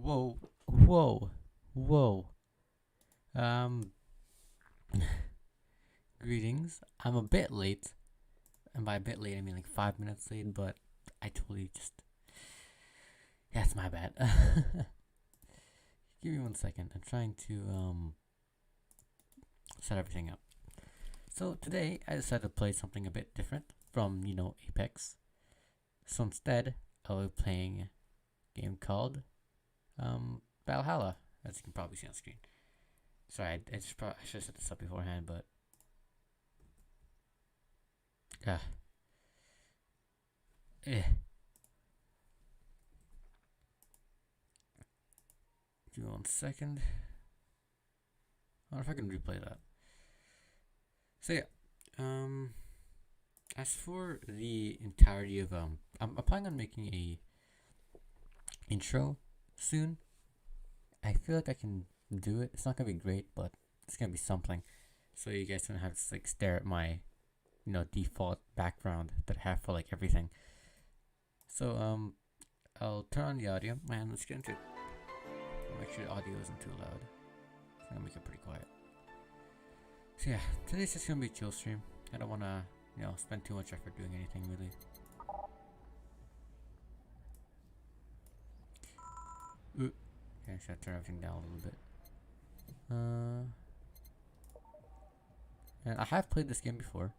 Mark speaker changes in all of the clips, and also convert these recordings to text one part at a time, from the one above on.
Speaker 1: Whoa, whoa, whoa. Um, greetings. I'm a bit late, and by a bit late I mean like 5 minutes late. But I totally just yeah, it's my bad. Give me 1 second. I'm trying to set everything up. So today I decided to play something a bit different from Apex. So instead I'll be playing a game called Valhalla, as you can probably see on screen. Sorry, I should have set this up beforehand, but uh, eh. Give me 1 second. I wonder if I can replay that. So yeah, as for the entirety of I'm planning on making a intro soon. I feel like I can do it. It's not gonna be great, but it's gonna be something. So you guys don't have to like stare at my default background that I have for like everything. So I'll turn on the audio and let's get into it. Make sure the audio isn't too loud. I'm gonna make it pretty quiet. So yeah, today's just gonna be a chill stream. I don't wanna spend too much effort doing anything really. Okay, should I turn everything down a little bit? And I have played this game before.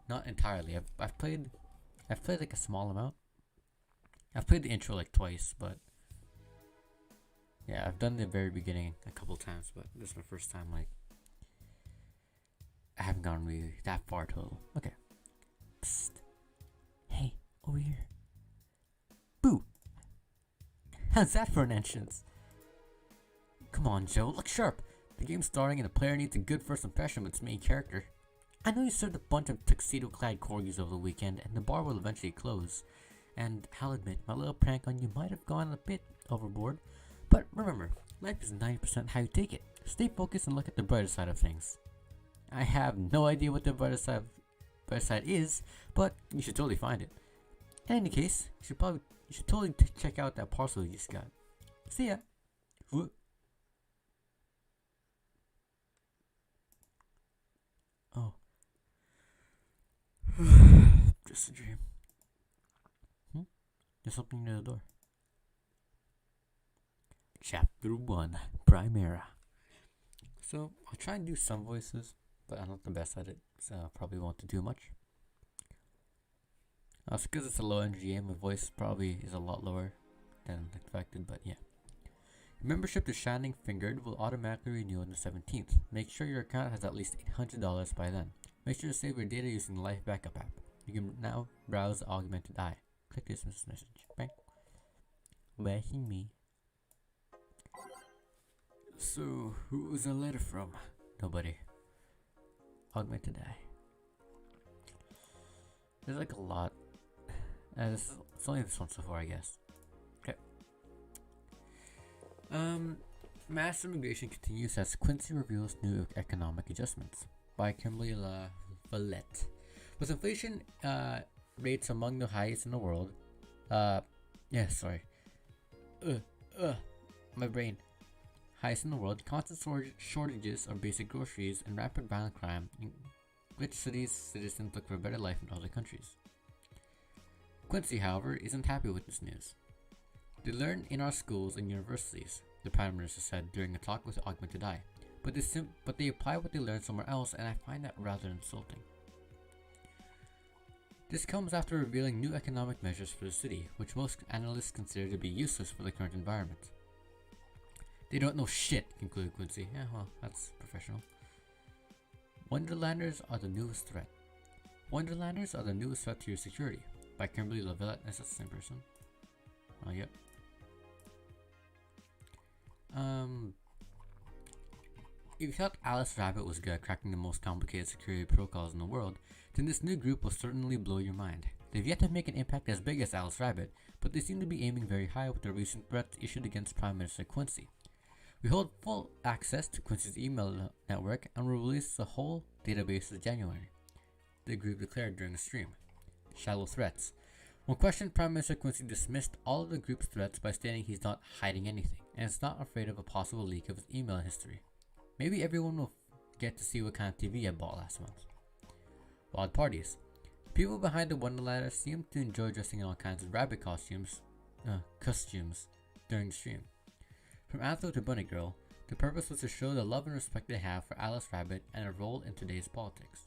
Speaker 1: Not entirely. I've played like a small amount. I've played the intro like twice, but yeah, I've done the very beginning a couple times, but this is my first time. Like, I haven't gone really that far total. Okay. Psst. Hey, over here. Boo. How's that for an entrance? Come on, Joe, look sharp. The game's starting and the player needs a good first impression with its main character. I know you served a bunch of tuxedo-clad corgis over the weekend, and the bar will eventually close. And I'll admit, my little prank on you might have gone a bit overboard. But remember, life is 90% how you take it. Stay focused and look at the brighter side of things. I have no idea what the brighter side is, but you should totally find it. In any case, you should totally check out that parcel you just got. See ya. Oh. Just a dream. There's something near the door. Chapter 1, Primera. So, I'll try and do some voices, but I'm not the best at it, so I probably won't do too much. That's because it's a low energy game, my voice probably is a lot lower than expected, but yeah. Membership to Shining Fingered will automatically renew on the 17th. Make sure your account has at least $800 by then. Make sure to save your data using the Life Backup app. You can now browse the Augmented Eye. Click this message. Bang. Bashing me. So, who was the letter from? Nobody. Augmented Eye. There's like a lot. It's only this one so far, I guess. Okay. Mass immigration continues as Quincy reveals new economic adjustments by Kimberly Valette. With inflation rates among the highest in the world, my brain. Highest in the world, constant shortages of basic groceries, and rapid violent crime in which cities citizens look for a better life in other countries. Quincy, however, isn't happy with this news. They learn in our schools and universities, the Prime Minister said during a talk with Augmented Eye, but they apply what they learn somewhere else, and I find that rather insulting. This comes after revealing new economic measures for the city, which most analysts consider to be useless for the current environment. They don't know shit, concluded Quincy. Yeah, well, that's professional. Wonderlanders are the newest threat. Wonderlanders are the newest threat to your security. By Kimberly Lavillette. Is that the same person? Oh, yep. If you thought Alice Rabbit was good at cracking the most complicated security protocols in the world, then this new group will certainly blow your mind. They've yet to make an impact as big as Alice Rabbit, but they seem to be aiming very high with the recent threats issued against Prime Minister Quincy. We hold full access to Quincy's email network and will release the whole database in January, the group declared during a stream. Shallow threats. When questioned, Prime Minister Quincy dismissed all of the group's threats by stating he's not hiding anything and is not afraid of a possible leak of his email history. Maybe everyone will get to see what kind of TV I bought last month. Wild parties. People behind the Wonderladder seem to enjoy dressing in all kinds of rabbit costumes during the stream. From Anthro to Bunny Girl, the purpose was to show the love and respect they have for Alice Rabbit and her role in today's politics.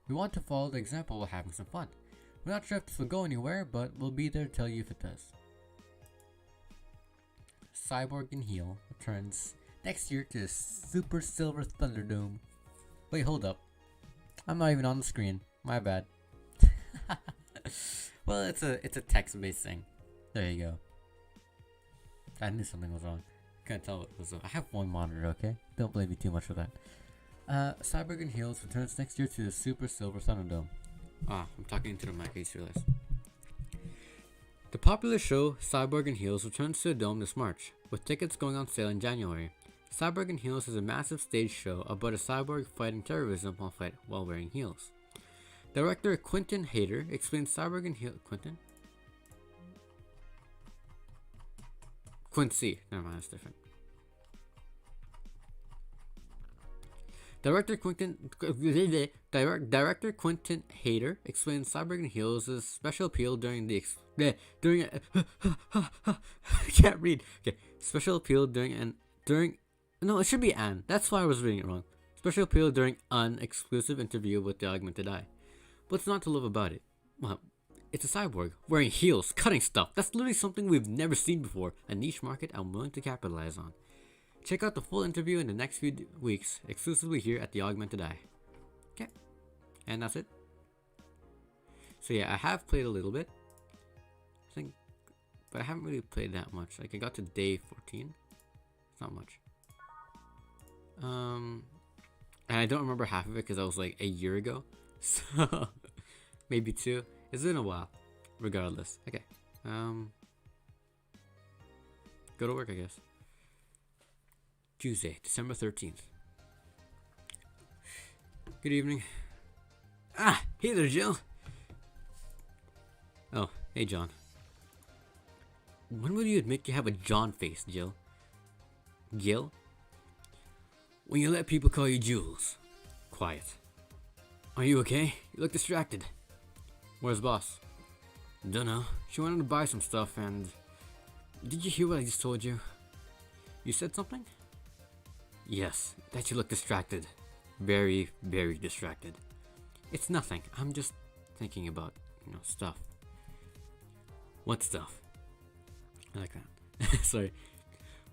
Speaker 1: We want to follow the example while having some fun. We're not sure if this will go anywhere, but we'll be there to tell you if it does. Cyborg and Heel returns next year to the Super Silver Thunderdome. Wait, hold up. I'm not even on the screen. My bad. Well, it's a text-based thing. There you go. I knew something was wrong. Can't tell what was wrong. I have one monitor, okay? Don't blame me too much for that. Cyborg and Heels returns next year to the Super Silver Thunderdome. I'm talking into the mic, I just realized. The popular show Cyborg and Heels returns to the Dome this March, with tickets going on sale in January. Cyborg and Heels is a massive stage show about a cyborg fighting terrorism while wearing heels. Director Quentin Hayter explains Cyborg and Heels. Quincy. Never mind, that's different. Director Quentin Hayter explains Cyborg and Heels' special appeal I can't read. Okay, special appeal no, it should be an. That's why I was reading it wrong. Special appeal during an exclusive interview with the Augmented Eye. What's not to love about it? Well, it's a cyborg wearing heels, cutting stuff. That's literally something we've never seen before. A niche market I'm willing to capitalize on. Check out the full interview in the next few weeks, exclusively here at the Augmented Eye. Okay, and that's it. So yeah, I have played a little bit, I think, but I haven't really played that much. Like I got to day 14. It's not much. And I don't remember half of it because I was like a year ago, so maybe 2. It's been a while. Regardless, okay. Go to work, I guess. Tuesday, December 13th. Good evening. Hey there, Jill. Oh, hey, John. When will you admit you have a John face, Jill? Gil? When you let people call you Jules. Quiet. Are you okay? You look distracted. Where's boss? Dunno. She wanted to buy some stuff and... Did you hear what I just told you? You said something? Yes, that you look distracted. Very, very distracted. It's nothing. I'm just thinking about, stuff. What stuff? I like that. Sorry.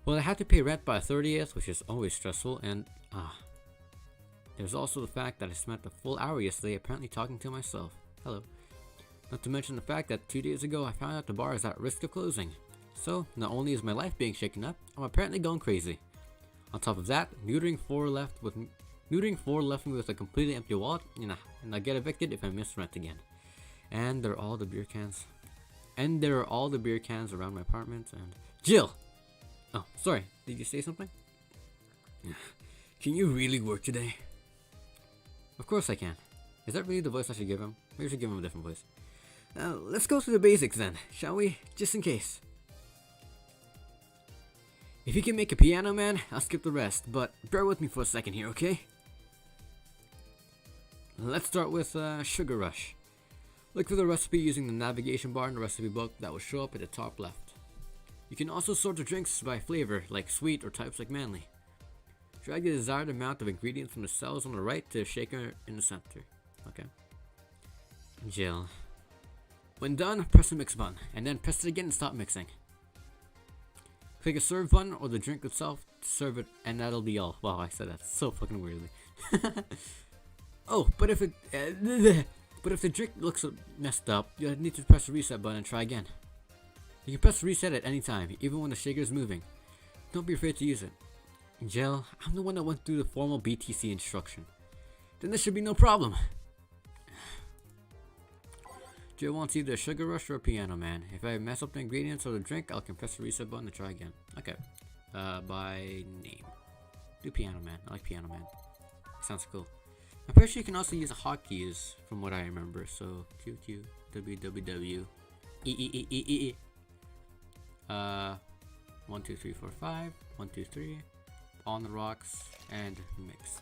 Speaker 1: Well, I had to pay rent by 30th, which is always stressful, and there's also the fact that I spent a full hour yesterday apparently talking to myself. Hello. Not to mention the fact that 2 days ago I found out the bar is at risk of closing. So, not only is my life being shaken up, I'm apparently going crazy. On top of that, neutering 4 left me with a completely empty wallet, and I get evicted if I miss rent again. And there are all the beer cans. Around my apartment, and... Jill! Oh, sorry, did you say something? Can you really work today? Of course I can. Is that really the voice I should give him? Maybe I should give him a different voice. Let's go through the basics then, shall we? Just in case. If you can make a piano man, I'll skip the rest, but bear with me for a second here, okay? Let's start with Sugar Rush. Look for the recipe using the navigation bar in the recipe book that will show up at the top left. You can also sort the drinks by flavor, like sweet or types like manly. Drag the desired amount of ingredients from the cells on the right to the shaker in the center. Okay. Jill. When done, press the mix button, and then press it again and stop mixing. Click a serve button or the drink itself to serve it, and that'll be all. Wow, I said that so fucking weirdly. Oh, but if the drink looks messed up, you'll need to press the reset button and try again. You can press reset at any time, even when the shaker is moving. Don't be afraid to use it. Jill, I'm the one that went through the formal BTC instruction. Then this should be no problem. Jill wants either a Sugar Rush or a Piano Man. If I mess up the ingredients or the drink, I'll press the reset button to try again. Okay. By name. Do Piano Man. I like Piano Man. Sounds cool. I'm pretty sure you can also use the hotkeys from what I remember. So QQ, WWW, E. 1, 2, 3, 4, 5. 1, 2, 3. On the rocks and mixed.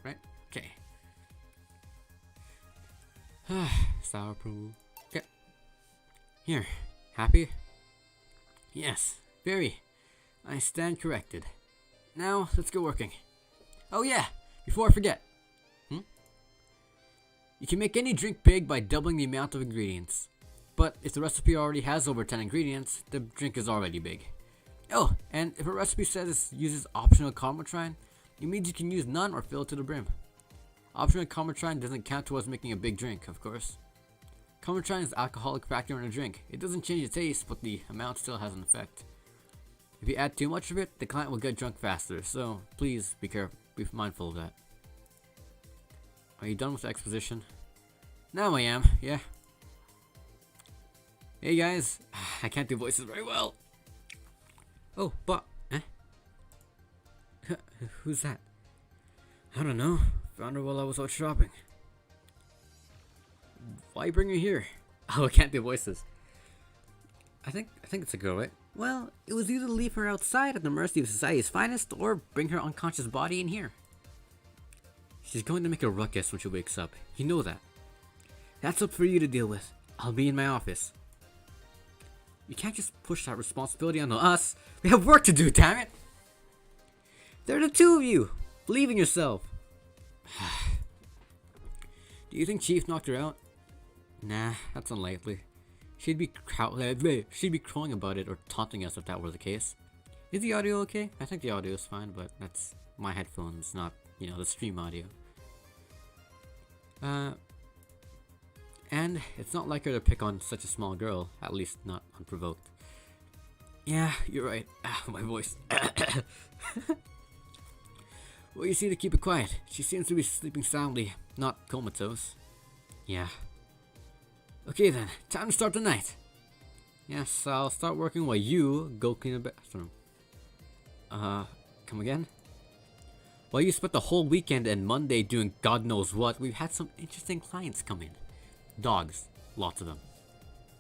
Speaker 1: Right? Okay. Sour approval. Okay. Here. Happy? Yes. Very. I stand corrected. Now, let's get working. Oh yeah! Before I forget. You can make any drink big by doubling the amount of ingredients. But if the recipe already has over 10 ingredients, the drink is already big. Oh, and if a recipe says it uses optional Comatrine, it means you can use none or fill it to the brim. Optional Comatrine doesn't count towards making a big drink, of course. Comatrine is the alcoholic factor in a drink. It doesn't change the taste, but the amount still has an effect. If you add too much of it, the client will get drunk faster, so please be careful, be mindful of that. Are you done with the exposition? Now I am, yeah. Hey guys, I can't do voices very well. Oh, but, who's that? I don't know. Found her while I was out shopping. Why bring her here? Oh, I can't do voices. I think it's a girl, right? Well, it was either to leave her outside at the mercy of society's finest, or bring her unconscious body in here. She's going to make a ruckus when she wakes up. You know that. That's up for you to deal with. I'll be in my office. You can't just push that responsibility onto us. We have work to do, damn it! There are the two of you. Believe in yourself. Do you think Chief knocked her out? Nah, that's unlikely. She'd be crowing about it or taunting us if that were the case. Is the audio okay? I think the audio is fine, but that's my headphones, not, the stream audio. And it's not like her to pick on such a small girl, at least not unprovoked. Yeah, you're right. My voice. Well, you see to keep it quiet. She seems to be sleeping soundly, not comatose. Yeah. Okay then, time to start the night. Yes, I'll start working while you go clean the bathroom. Come again? While you spent the whole weekend and Monday doing God knows what, we've had some interesting clients come in. Dogs. Lots of them.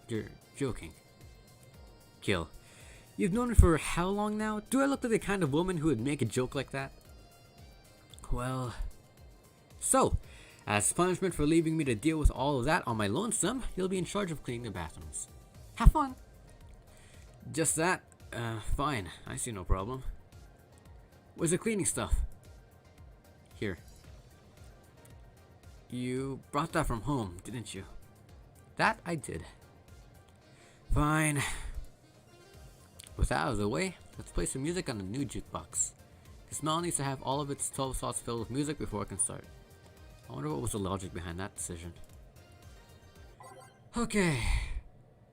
Speaker 1: You're joking. Kill. You've known me for how long now? Do I look like the kind of woman who would make a joke like that? Well... So, as punishment for leaving me to deal with all of that on my lonesome, you'll be in charge of cleaning the bathrooms. Have fun! Just that? Fine. I see no problem. Where's the cleaning stuff? Here. You brought that from home, didn't you? That I did. Fine. With that out of the way, let's play some music on the new jukebox. This model needs to have all of its 12 slots filled with music before it can start. I wonder what was the logic behind that decision. Okay.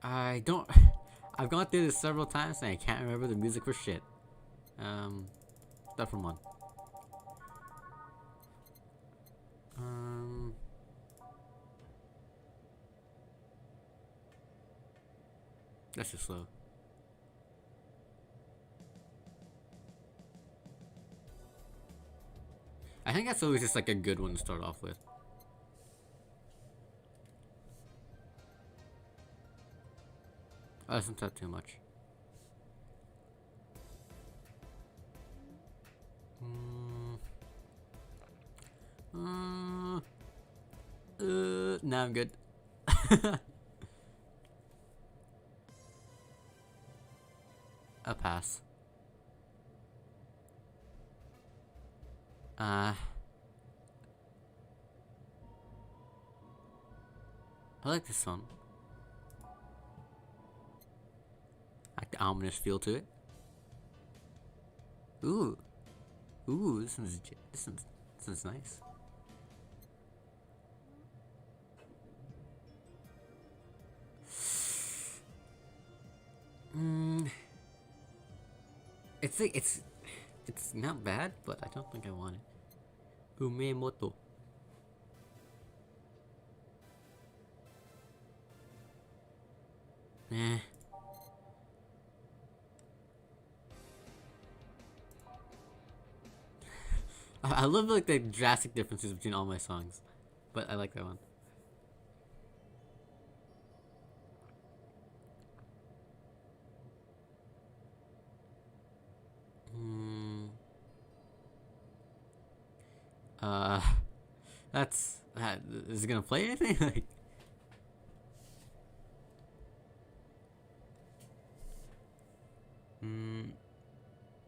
Speaker 1: I've gone through this several times and I can't remember the music for shit. Start from one. That's just slow. I think that's always just like a good one to start off with. I listened to that too much. Now I'm good. A pass. I like this one. I like the ominous feel to it. Ooh, this one's nice. It's not bad, but I don't think I want it. Umemoto. Nah. I love like the drastic differences between all my songs, but I like that one. That's is it gonna play anything? Like,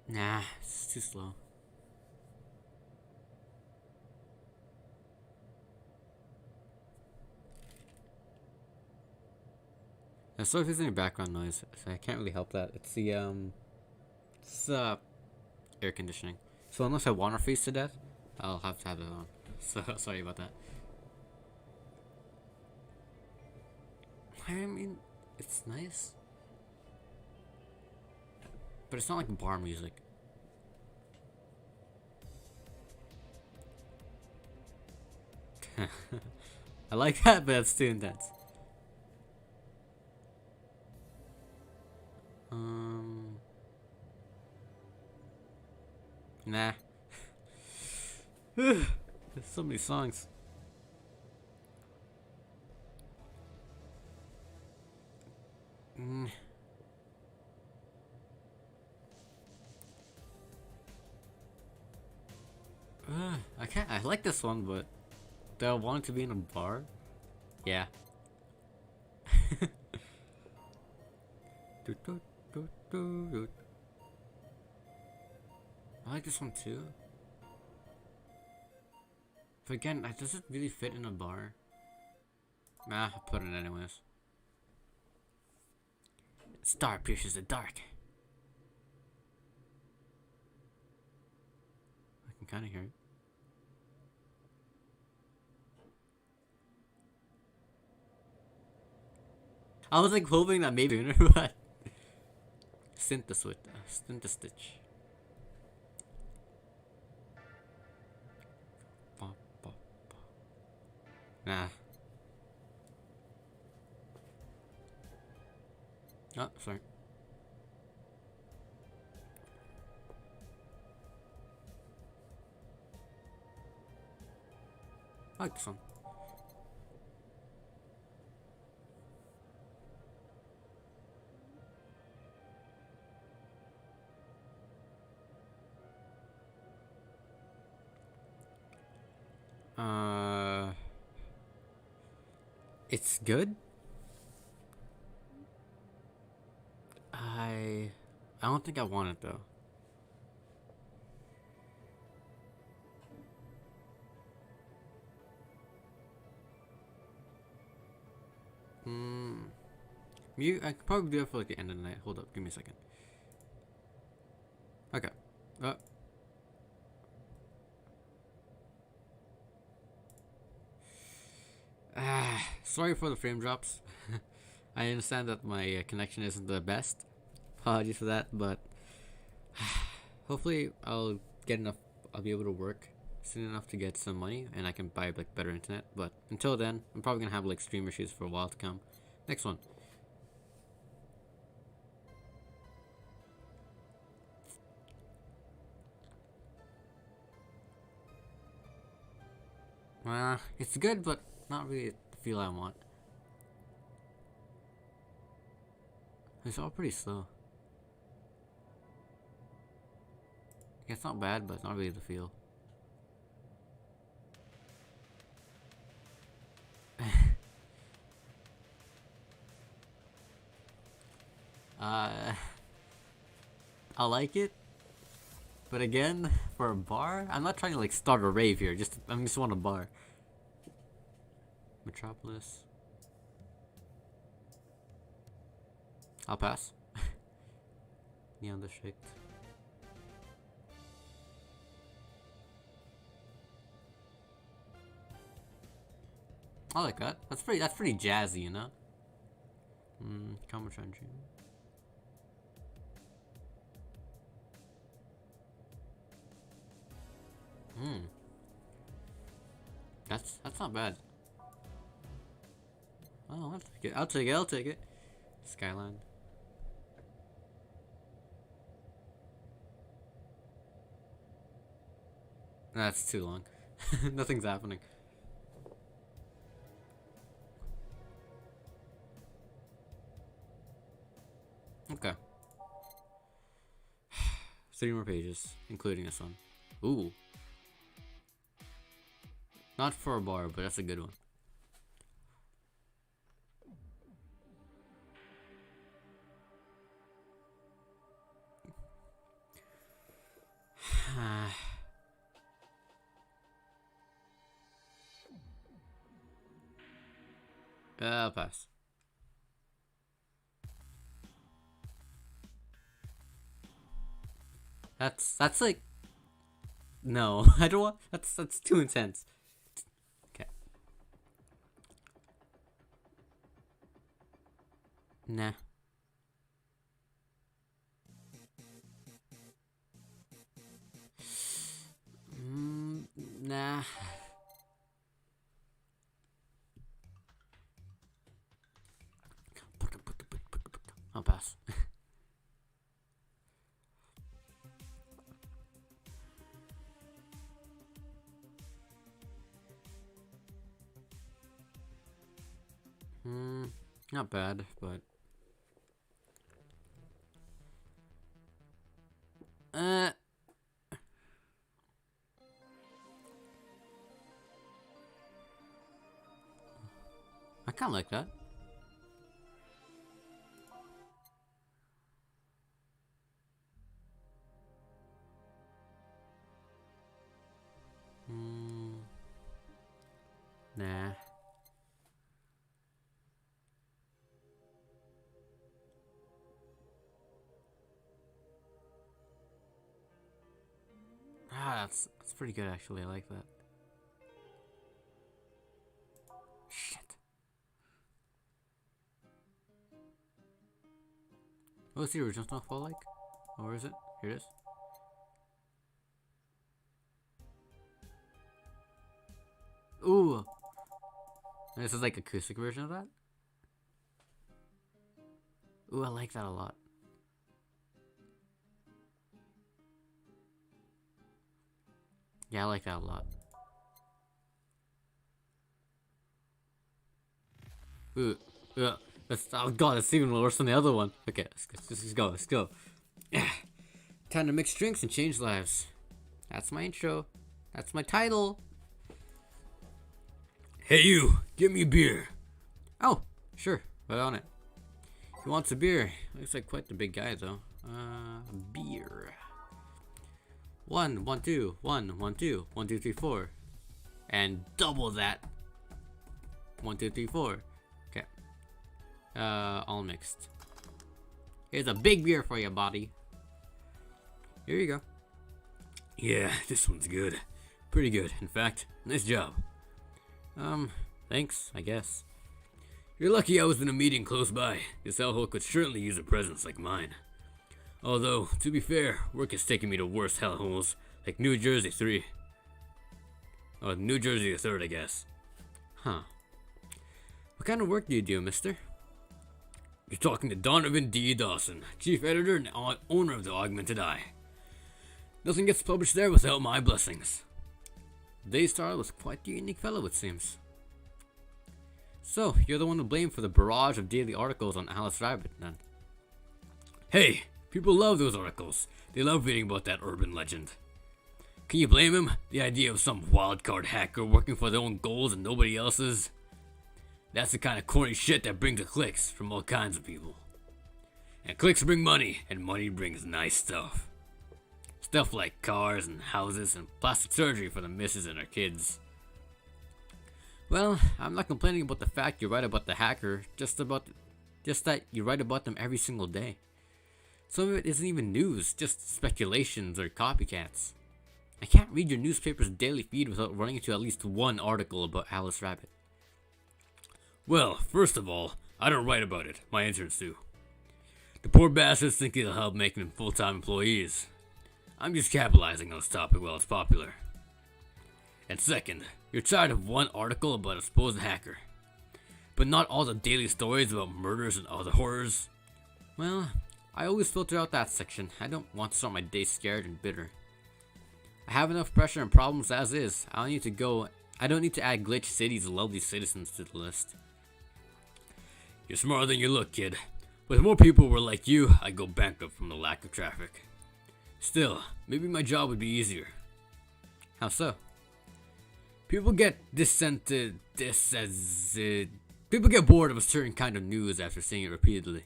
Speaker 1: nah, it's too slow. Sorry if there's any background noise. I can't really help that. It's the air conditioning. So unless I want to freeze to death, I'll have to have it on. So sorry about that. I mean, it's nice, but it's not like bar music. I like that, but it's too intense. Nah. There's so many songs. I can't. I like this one, but do I want it to be in a bar? Yeah. I like this one too. But again, does it really fit in a bar? Nah, I'll put it anyways. Star pierces the dark. I can kind of hear it. I was like hoping that maybe sooner, but Stitch. Nah. Oh, sorry. I like this one. It's good. I don't think I want it though. I could probably do it for like the end of the night. Hold up, give me a second. Okay. Sorry for the frame drops. I understand that my connection isn't the best. Apologies for that, but hopefully I'll get enough. I'll be able to work soon enough to get some money, and I can buy like better internet. But until then, I'm probably gonna have like stream issues for a while to come. Next one. It's good, but not really the feel I want. It's all pretty slow. Yeah, it's not bad, but it's not really the feel. I like it, but again, for a bar, I'm not trying to like start a rave here. I just want a bar. Metropolis. I'll pass. Neon District. I like that. That's pretty jazzy, you know? Common Trend. That's not bad. Oh, I'll take it. Skyline. That's too long. Nothing's happening. Okay. 3 more pages, including this one. Ooh. Not for a bar, but that's a good one. I'll pass. That's like, no, I don't want. That's too intense. Okay. Nah. Nah. I'll pass. Not bad, but I kind of like that. Nah. That's pretty good actually. I like that. Shit. What was the original Snowfall like? Oh, where is it? Here it is. Ooh. This is like acoustic version of that. Ooh, I like that a lot. Yeah, I like that a lot. Ooh, yeah. Oh god, it's even worse than the other one. Okay, let's go, let's go. Time to mix drinks and change lives. That's my intro. That's my title. Hey you, give me a beer. Oh, sure, right on it. He wants a beer. Looks like quite the big guy though. Beer. 1, 1, 2, 1, 1, 2, 1, 2, 3, 4. And double that. 1, 2, 3, 4. Okay. All mixed. Here's a big beer for you, buddy. Here you go. Yeah, this one's good. Pretty good, in fact. Nice job. Thanks, I guess. You're lucky I was in a meeting close by. This hellhole could certainly use a presence like mine. Although, to be fair, work has taken me to worse hellholes, like New Jersey 3. Oh, New Jersey 3rd, I guess. Huh. What kind of work do you do, mister? You're talking to Donovan D. Dawson, chief editor and owner of the Augmented Eye. Nothing gets published there without my blessings. Daystar was quite a unique fellow, it seems. So, you're the one to blame for the barrage of daily articles on Alice Rabbit, then? Hey! People love those articles. They love reading about that urban legend. Can you blame him? The idea of some wildcard hacker working for their own goals and nobody else's? That's the kind of corny shit that brings the clicks from all kinds of people. And clicks bring money, and money brings nice stuff. Stuff like cars and houses and plastic surgery for the missus and her kids. Well, I'm not complaining about the fact you write about the hacker, just that you write about them every single day. Some of it isn't even news, just speculations or copycats. I can't read your newspaper's daily feed without running into at least one article about Alice Rabbit. Well, first of all, I don't write about it, my interns do. The poor bastards think it'll help make them full-time employees. I'm just capitalizing on this topic while it's popular. And second, you're tired of one article about a supposed hacker, but not all the daily stories about murders and other horrors. Well, I always filter out that section. I don't want to start my day scared and bitter. I have enough pressure and problems as is. I don't need to add Glitch City's lovely citizens to the list. You're smarter than you look, kid. But if more people were like you, I'd go bankrupt from the lack of traffic. Still, maybe my job would be easier. How so?
Speaker 2: People get people get bored of a certain kind of news after seeing it repeatedly.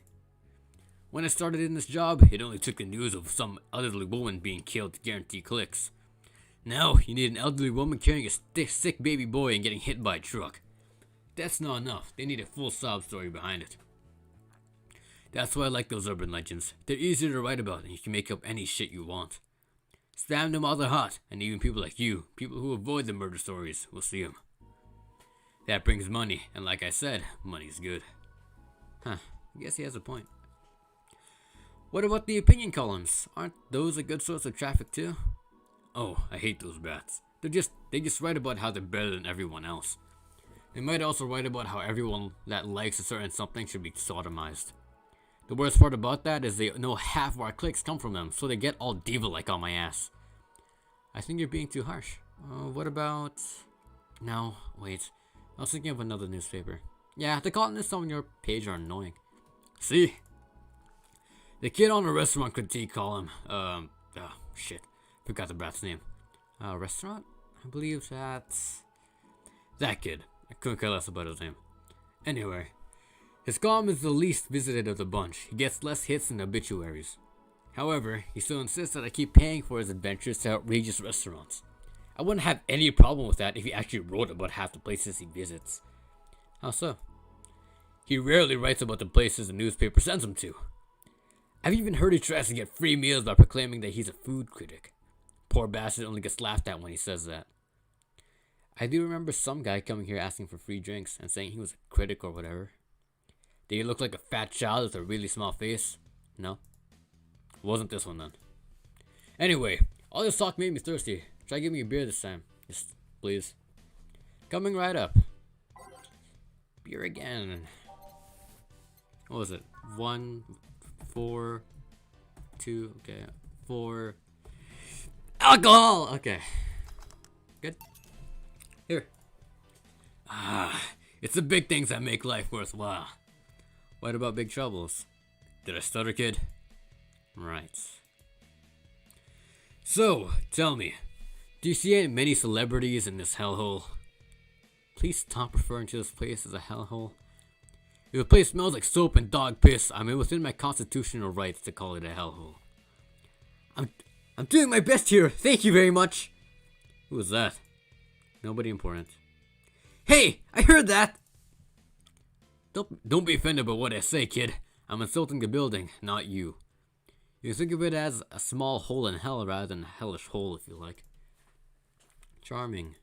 Speaker 2: When I started in this job, it only took the news of some elderly woman being killed to guarantee clicks. Now, you need an elderly woman carrying a sick baby boy and getting hit by a truck. That's not enough. They need a full sob story behind it. That's why I like those urban legends. They're easier to write about and you can make up any shit you want. Spam them while they're hot, and even people like you, people who avoid the murder stories, will see them. That brings money, and like I said, money's good. Huh, I guess he has a point. What about the opinion columns? Aren't those a good source of traffic too? Oh, I hate those brats. They just write about how they're better than everyone else. They might also write about how everyone that likes a certain something should be sodomized. The worst part about that is they know half of our clicks come from them, so they get all diva-like on my ass. I think you're being too harsh. What about... No, wait. I was thinking of another newspaper. Yeah, the columnists on your page are annoying. See? The kid on the restaurant critique column, shit. Forgot the brat's name. Restaurant? I believe that's... That kid. I couldn't care less about his name. Anyway. His column is the least visited of the bunch. He gets less hits than obituaries. However, he still insists that I keep paying for his adventures to outrageous restaurants. I wouldn't have any problem with that if he actually wrote about half the places he visits. How so? He rarely writes about the places the newspaper sends him to. I've even heard he tries to get free meals by proclaiming that he's a food critic. Poor bastard only gets laughed at when he says that. I do remember some guy coming here asking for free drinks and saying he was a critic or whatever. Did he look like a fat child with a really small face? No. It wasn't this one then. Anyway, all this talk made me thirsty. Try giving me a beer this time. Just, please. Coming right up. Beer again. What was it? 1, 4, 2, okay. 4. Alcohol! Okay. Good. Here. It's the big things that make life worthwhile. What about big troubles? Did I stutter, kid? Right. So, tell me, do you see many celebrities in this hellhole? Please stop referring to this place as a hellhole. If a place smells like soap and dog piss, I'm within my constitutional rights to call it a hellhole. I'm doing my best here. Thank you very much. Who was that? Nobody important. Hey, I heard that. Don't be offended by what I say, kid. I'm insulting the building, not you. You think of it as a small hole in hell rather than a hellish hole, if you like. Charming.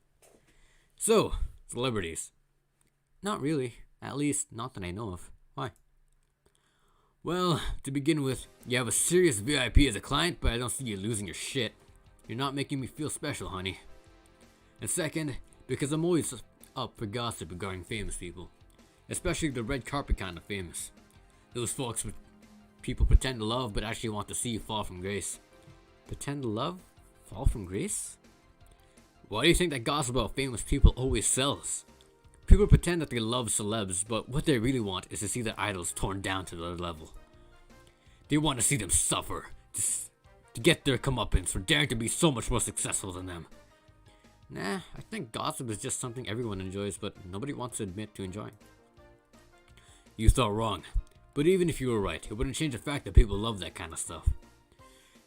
Speaker 2: So, celebrities. Not really. At least, not that I know of. Why? Well, to begin with, you have a serious VIP as a client, but I don't see you losing your shit. You're not making me feel special, honey. And second, because I'm always up for gossip regarding famous people. Especially the red carpet kind of famous. Those folks people pretend to love but actually want to see you fall from grace. Pretend to love? Fall from grace? Why do you think that gossip about famous people always sells? People pretend that they love celebs, but what they really want is to see their idols torn down to their level. They want to see them suffer, to get their comeuppance for daring to be so much more successful than them. Nah, I think gossip is just something everyone enjoys, but nobody wants to admit to enjoying. You thought wrong, but even if you were right, it wouldn't change the fact that people love that kind of stuff.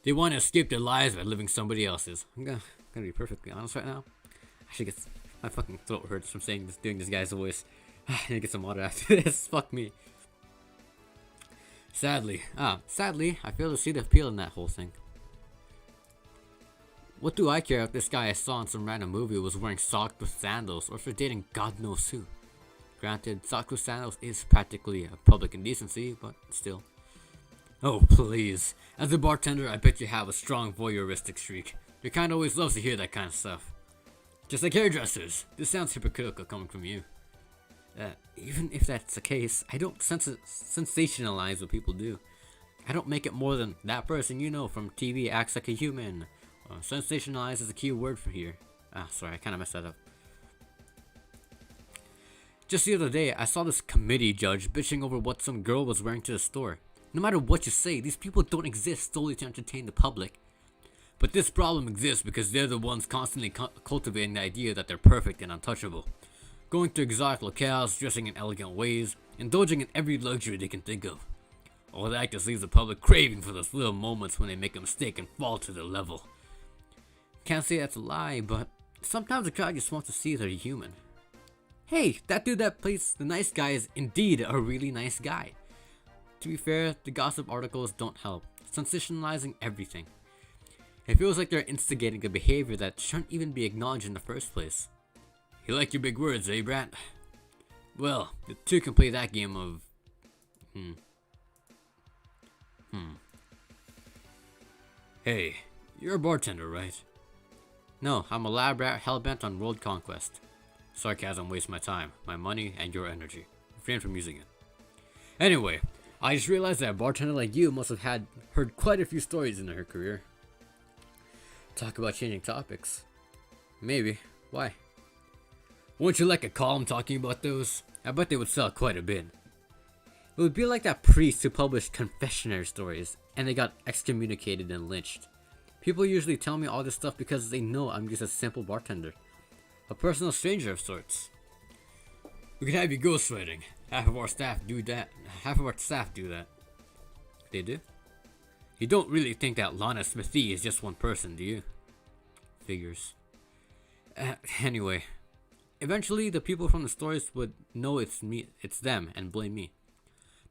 Speaker 2: They want to escape their lives by living somebody else's. I'm gonna be perfectly honest right now. I should get my fucking throat hurts from doing this guy's voice. I need to get some water after this. Fuck me. Sadly, I fail to see the appeal in that whole thing. What do I care if this guy I saw in some random movie was wearing socks with sandals or if they're dating God knows who? Granted, socks with sandals is practically a public indecency, but still. Oh, please. As a bartender, I bet you have a strong voyeuristic streak. Your kind always loves to hear that kind of stuff. Just like hairdressers. This sounds hypocritical coming from you. Even if that's the case, I don't sensationalize what people do. I don't make it more than that person you know from TV acts like a human. Sensationalize is a key word for here. Sorry, I kind of messed that up. Just the other day, I saw this committee judge bitching over what some girl was wearing to the store. No matter what you say, these people don't exist solely to entertain the public. But this problem exists because they're the ones constantly cultivating the idea that they're perfect and untouchable. Going to exotic locales, dressing in elegant ways, indulging in every luxury they can think of. All that just leaves the public craving for those little moments when they make a mistake and fall to their level. Can't say that's a lie, but sometimes the crowd just wants to see they're human. Hey, that dude that plays the nice guy is indeed a really nice guy. To be fair, the gossip articles don't help, sensationalizing everything. It feels like they're instigating a behavior that shouldn't even be acknowledged in the first place. You like your big words, eh, Brant? Well, the two can play that game of... Hey, you're a bartender, right? No, I'm a lab rat hellbent on world conquest. Sarcasm wastes my time, my money, and your energy. Refrain from using it. Anyway, I just realized that a bartender like you must have heard quite a few stories in her career. Talk about changing topics. Maybe. Why? Wouldn't you like a column talking about those? I bet they would sell quite a bit. It would be like that priest who published confessionary stories, and they got excommunicated and lynched. People usually tell me all this stuff because they know I'm just a simple bartender. A personal stranger of sorts. We could have you ghostwriting. Half of our staff do that. They do? You don't really think that Lana Smithy is just one person, do you? Figures. Anyway. Eventually, the people from the stories would know it's them, and blame me.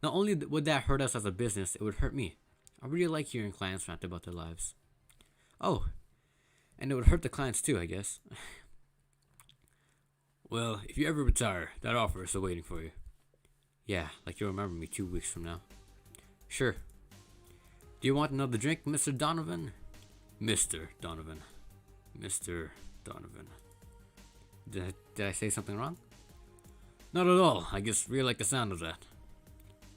Speaker 2: Not only would that hurt us as a business, it would hurt me. I really like hearing clients rant about their lives. Oh, and it would hurt the clients too, I guess. Well, if you ever retire, that offer is still waiting for you. Yeah, like you'll remember me 2 weeks from now. Sure. Do you want another drink, Mr. Donovan? Mr. Donovan. Mr. Donovan. Did I say something wrong? Not at all. I just really like the sound of that.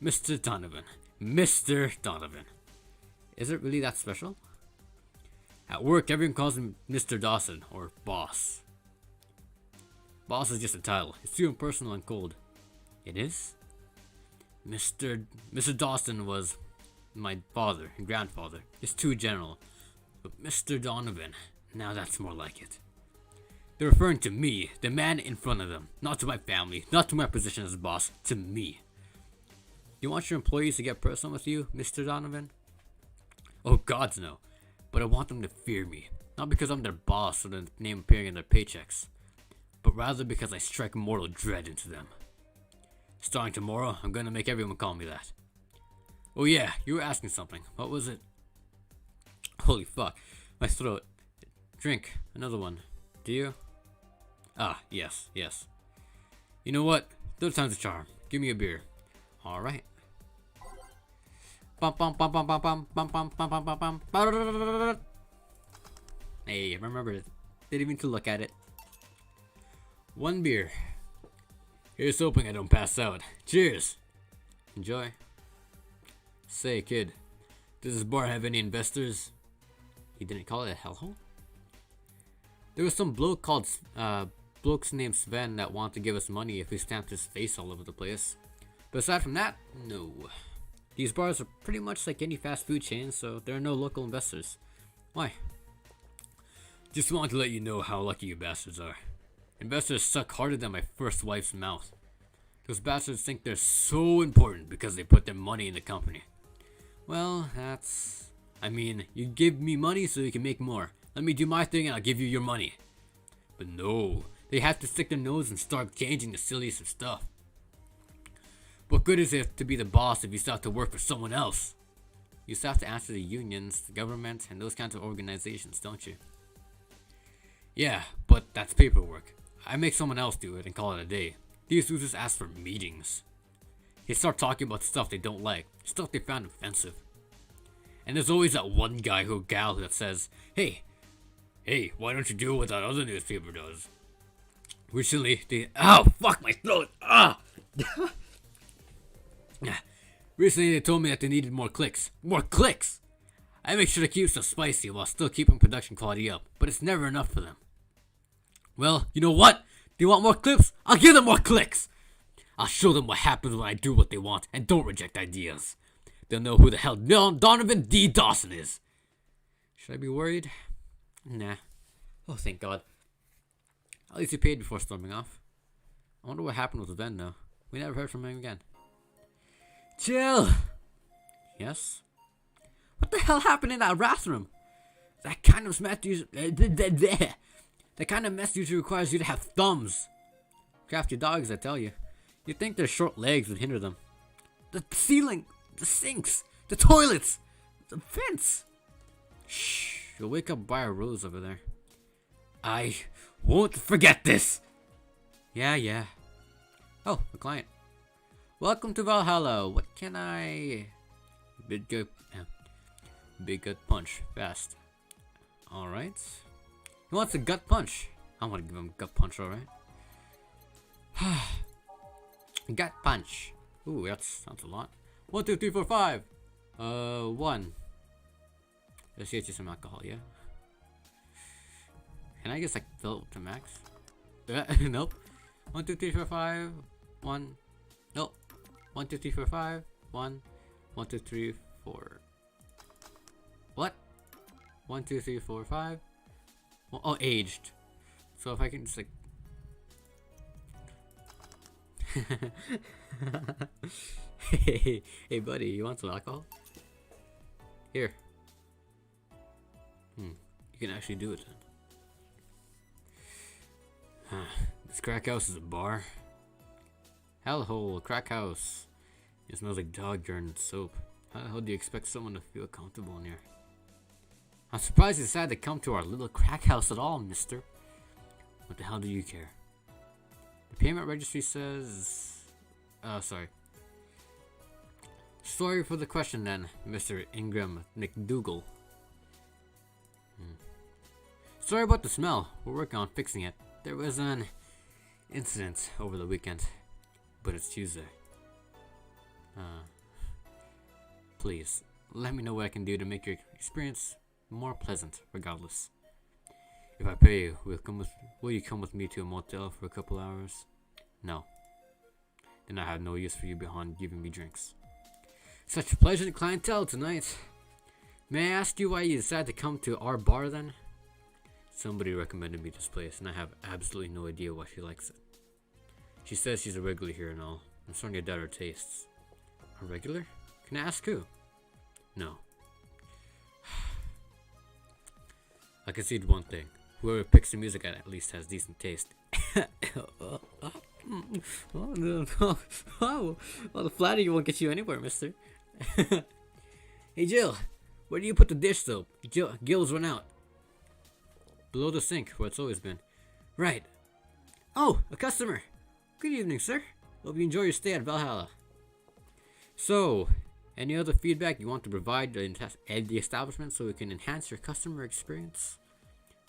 Speaker 2: Mr. Donovan. Mr. Donovan. Is it really that special? At work, everyone calls him Mr. Dawson, or Boss. Boss is just a title. It's too impersonal and cold. It is? Mr. Dawson was my father and grandfather. It's too general. But Mr. Donovan, now that's more like it. They're referring to me, the man in front of them. Not to my family, not to my position as boss, to me. You want your employees to get personal with you, Mr. Donovan? Oh, gods no. But I want them to fear me. Not because I'm their boss or the name appearing in their paychecks. But rather because I strike mortal dread into them. Starting tomorrow, I'm gonna make everyone call me that. Oh yeah, you were asking something. What was it? Holy fuck. My throat. Drink. Another one. Do you? Ah, yes. You know what? Third time's a charm. Give me a beer. Alright. Hey, remember it. Didn't even to look at it. One beer. Here's hoping I don't pass out. Cheers. Enjoy. Say, kid, does this bar have any investors? He didn't call it a hellhole? There was some blokes named Sven that wanted to give us money if we stamped his face all over the place. But aside from that, no. These bars are pretty much like any fast food chain, so there are no local investors. Why? Just wanted to let you know how lucky you bastards are. Investors suck harder than my first wife's mouth. Those bastards think they're so important because they put their money in the company. Well, I mean, you give me money so you can make more. Let me do my thing and I'll give you your money. But no, they have to stick their nose and start changing the silliest of stuff. What good is it to be the boss if you still have to work for someone else? You still have to answer to the unions, the government, and those kinds of organizations, don't you? Yeah, but that's paperwork. I make someone else do it and call it a day. These losers ask for meetings. They start talking about stuff they don't like, stuff they found offensive. And there's always that one guy or gal that says, Hey, why don't you do what that other newspaper does? Recently, ow, fuck my throat, Recently, they told me that they needed more clicks. More clicks! I make sure to keep stuff spicy while still keeping production quality up, but it's never enough for them. Well, you know what? Do you want more clips? I'll give them more clicks! I'll show them what happens when I do what they want and don't reject ideas. They'll know who the hell Donovan D. Dawson is. Should I be worried? Nah. Oh, thank God. At least he paid before storming off. I wonder what happened with Ben though. We never heard from him again. Jill! Yes? What the hell happened in that bathroom? That kind of mess usually requires you to have thumbs. Crafty dogs, I tell you. You'd think their short legs would hinder them. The ceiling, the sinks, the toilets, the vents. Shh, you'll wake up by a rose over there. I won't forget this. Yeah. Oh, a client. Welcome to Valhalla. What can I... Big gut punch. Fast. Alright. He wants a gut punch. I want to give him a gut punch, alright. Gut punch. Ooh, that sounds a lot. 1, 2, 3, 4, 5. 1. Let's get you some alcohol, yeah? Can I just like fill it to max? Nope. 1, 2, 3, 4, 5. 1. Nope. 1, 2, 3, 4, 5. 1. 1, 2, 3, 4. What? 1, 2, 3, 4, 5. Oh, aged. So if I can just like. Hey, buddy, you want some alcohol? Here. You can actually do it then. This crack house is a bar. Hellhole, crack house. It smells like dog urine and soap. How the hell do you expect someone to feel comfortable in here? I'm surprised you decided to come to our little crack house at all, mister. What the hell do you care? The payment registry says... sorry. Sorry for the question then, Mr. Ingram McDougal. Sorry about the smell. We're working on fixing it. There was an incident over the weekend, but it's Tuesday. Please, let me know what I can do to make your experience more pleasant, regardless. If I pay you, will you come with me to a motel for a couple hours? No. Then I have no use for you beyond giving me drinks. Such pleasant clientele tonight. May I ask you why you decided to come to our bar then? Somebody recommended me this place, and I have absolutely no idea why she likes it. She says she's a regular here and all. I'm starting to doubt her tastes. A regular? Can I ask who? No. I concede one thing. Whoever picks the music at least has decent taste. Well, the flattery won't get you anywhere, mister. Hey, Jill. Where do you put the dish soap? Gil's run out. Below the sink, where it's always been. Right. Oh, a customer. Good evening, sir. Hope you enjoy your stay at Valhalla. So, any other feedback you want to provide the establishment so we can enhance your customer experience?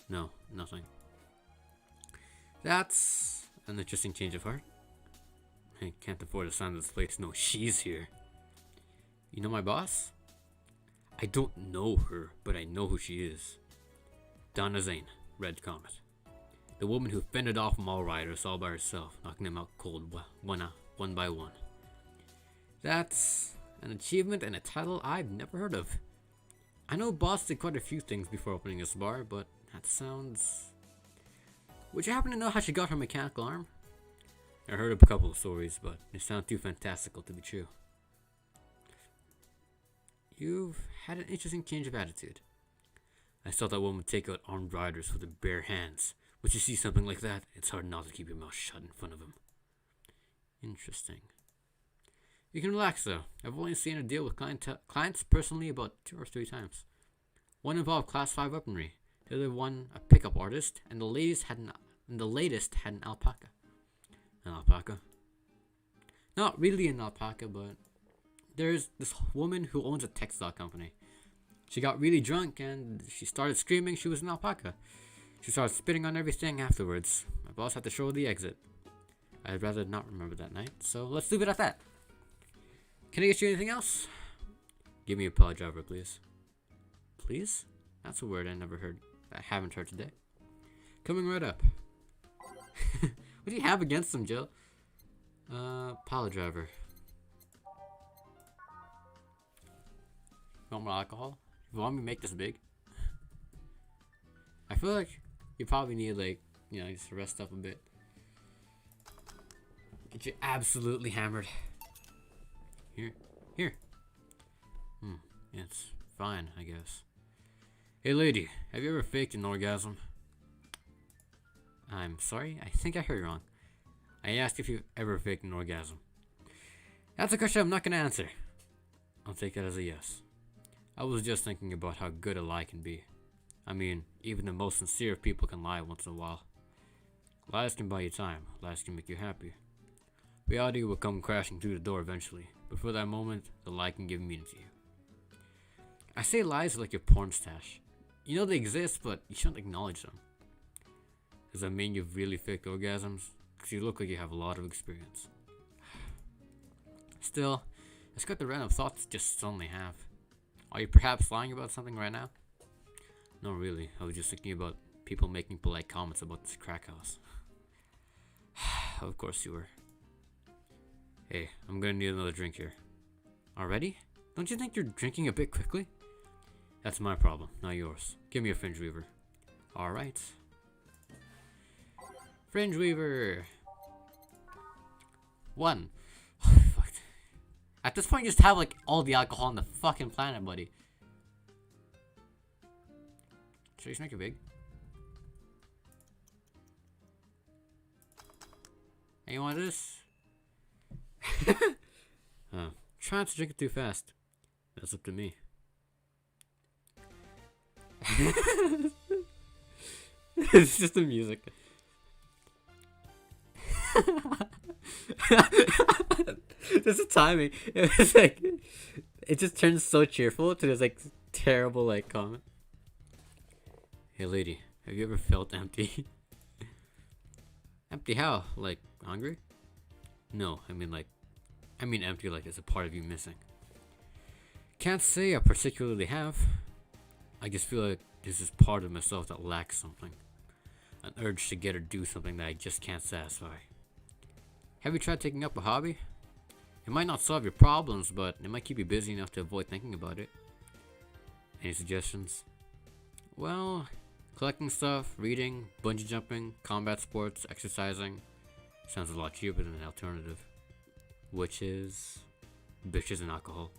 Speaker 2: No, nothing. That's an interesting change of heart. I can't afford the sound of this place. No, she's here. You know my boss? I don't know her, but I know who she is. Donna Zane, Red Comet. The woman who fended off mall riders all by herself, knocking them out cold one by one. That's an achievement and a title I've never heard of. I know Boss did quite a few things before opening this bar, but that sounds... Would you happen to know how she got her mechanical arm? I heard a couple of stories, but they sound too fantastical to be true. You've had an interesting change of attitude. I saw that woman take out armed riders with her bare hands. Once you see something like that, it's hard not to keep your mouth shut in front of them. Interesting. You can relax though. I've only seen her deal with clients personally about 2 or 3 times. One involved class 5 weaponry, the other one a pickup artist, and the latest had an alpaca. An alpaca? Not really an alpaca, but there's this woman who owns a textile company. She got really drunk and she started screaming she was an alpaca. She started spitting on everything afterwards. My boss had to show her the exit. I'd rather not remember that night, so let's leave it at that. Can I get you anything else? Give me a pile driver, please. Please? That's a word I haven't heard today. Coming right up. What do you have against them, Jill? Pile driver. You want more alcohol? You want me to make this big? I feel like you probably need like, just to rest up a bit. Get you absolutely hammered. Here. It's fine, I guess. Hey lady, have you ever faked an orgasm? I'm sorry, I think I heard you wrong. I asked if you've ever faked an orgasm. That's a question I'm not gonna answer. I'll take that as a yes. I was just thinking about how good a lie can be. I mean, even the most sincere of people can lie once in a while. Lies can buy you time, lies can make you happy. Reality will come crashing through the door eventually, but for that moment, the lie can give meaning to you. I say lies are like your porn stash. You know they exist, but you shouldn't acknowledge them. Does that mean you've really faked orgasms? Because you look like you have a lot of experience. Still, it's got the random thoughts just suddenly have. Are you perhaps lying about something right now? No, really. I was just thinking about people making polite comments about this crack house. Of course you were. Hey, I'm gonna need another drink here. Already? Don't you think you're drinking a bit quickly? That's my problem, not yours. Give me a fringe weaver. Alright. Fringe weaver! 1. Oh, fuck. At this point, just have like all the alcohol on the fucking planet, buddy. Should I just make it big? Hey, you want this? Try not to drink it too fast. That's up to me. It's just the music. There's a timing. It was like, it just turns so cheerful to this like terrible like comment. Hey lady, have you ever felt empty? Empty how? Like hungry? No, I mean empty like there's a part of you missing. Can't say I particularly have. I just feel like there's this part of myself that lacks something. An urge to get or do something that I just can't satisfy. Have you tried taking up a hobby? It might not solve your problems, but it might keep you busy enough to avoid thinking about it. Any suggestions? Well, collecting stuff, reading, bungee jumping, combat sports, exercising. Sounds a lot cheaper than an alternative. Which is bitches and alcohol.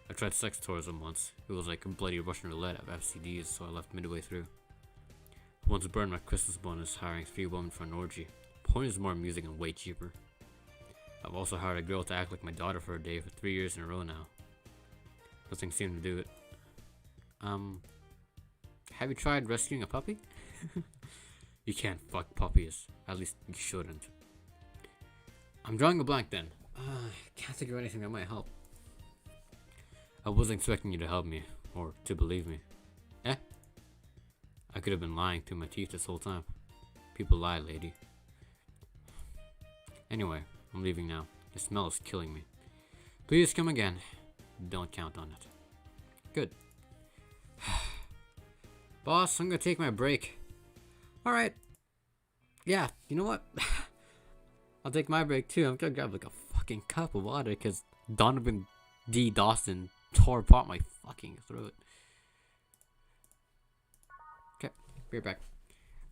Speaker 2: I tried sex tourism once. It was like a bloody Russian roulette of FCDs, so I left midway through. I once burned my Christmas bonus hiring 3 women for an orgy. Porn is more amusing and way cheaper. I've also hired a girl to act like my daughter for a day for 3 years in a row now. Nothing seemed to do it. Have you tried rescuing a puppy? You can't fuck puppies. At least you shouldn't. I'm drawing a blank then. Can't think of anything that might help. I wasn't expecting you to help me, or to believe me. Eh? I could have been lying through my teeth this whole time. People lie, lady. Anyway, I'm leaving now. The smell is killing me. Please come again. Don't count on it. Good. Boss, I'm gonna take my break. Alright. Yeah, you know what? I'll take my break too. I'm gonna grab like a fucking cup of water because Donovan D. Dawson tore apart my fucking throat. Okay, be right back.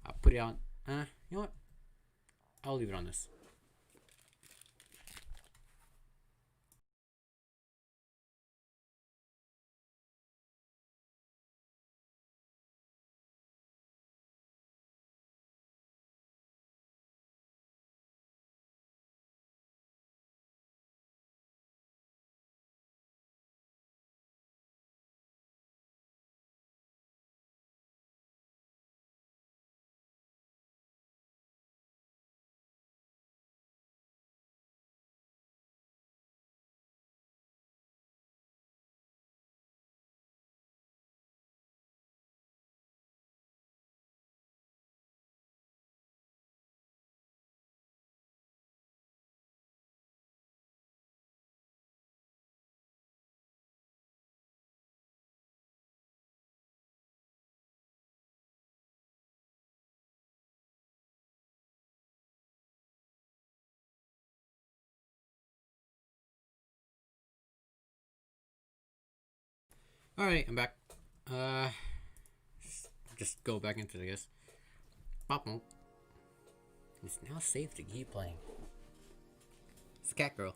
Speaker 2: I'll put it on. You know what? I'll leave it on this. Alright, I'm back. just go back into it, I guess. Pop-pop. It's now safe to keep playing. It's the cat girl.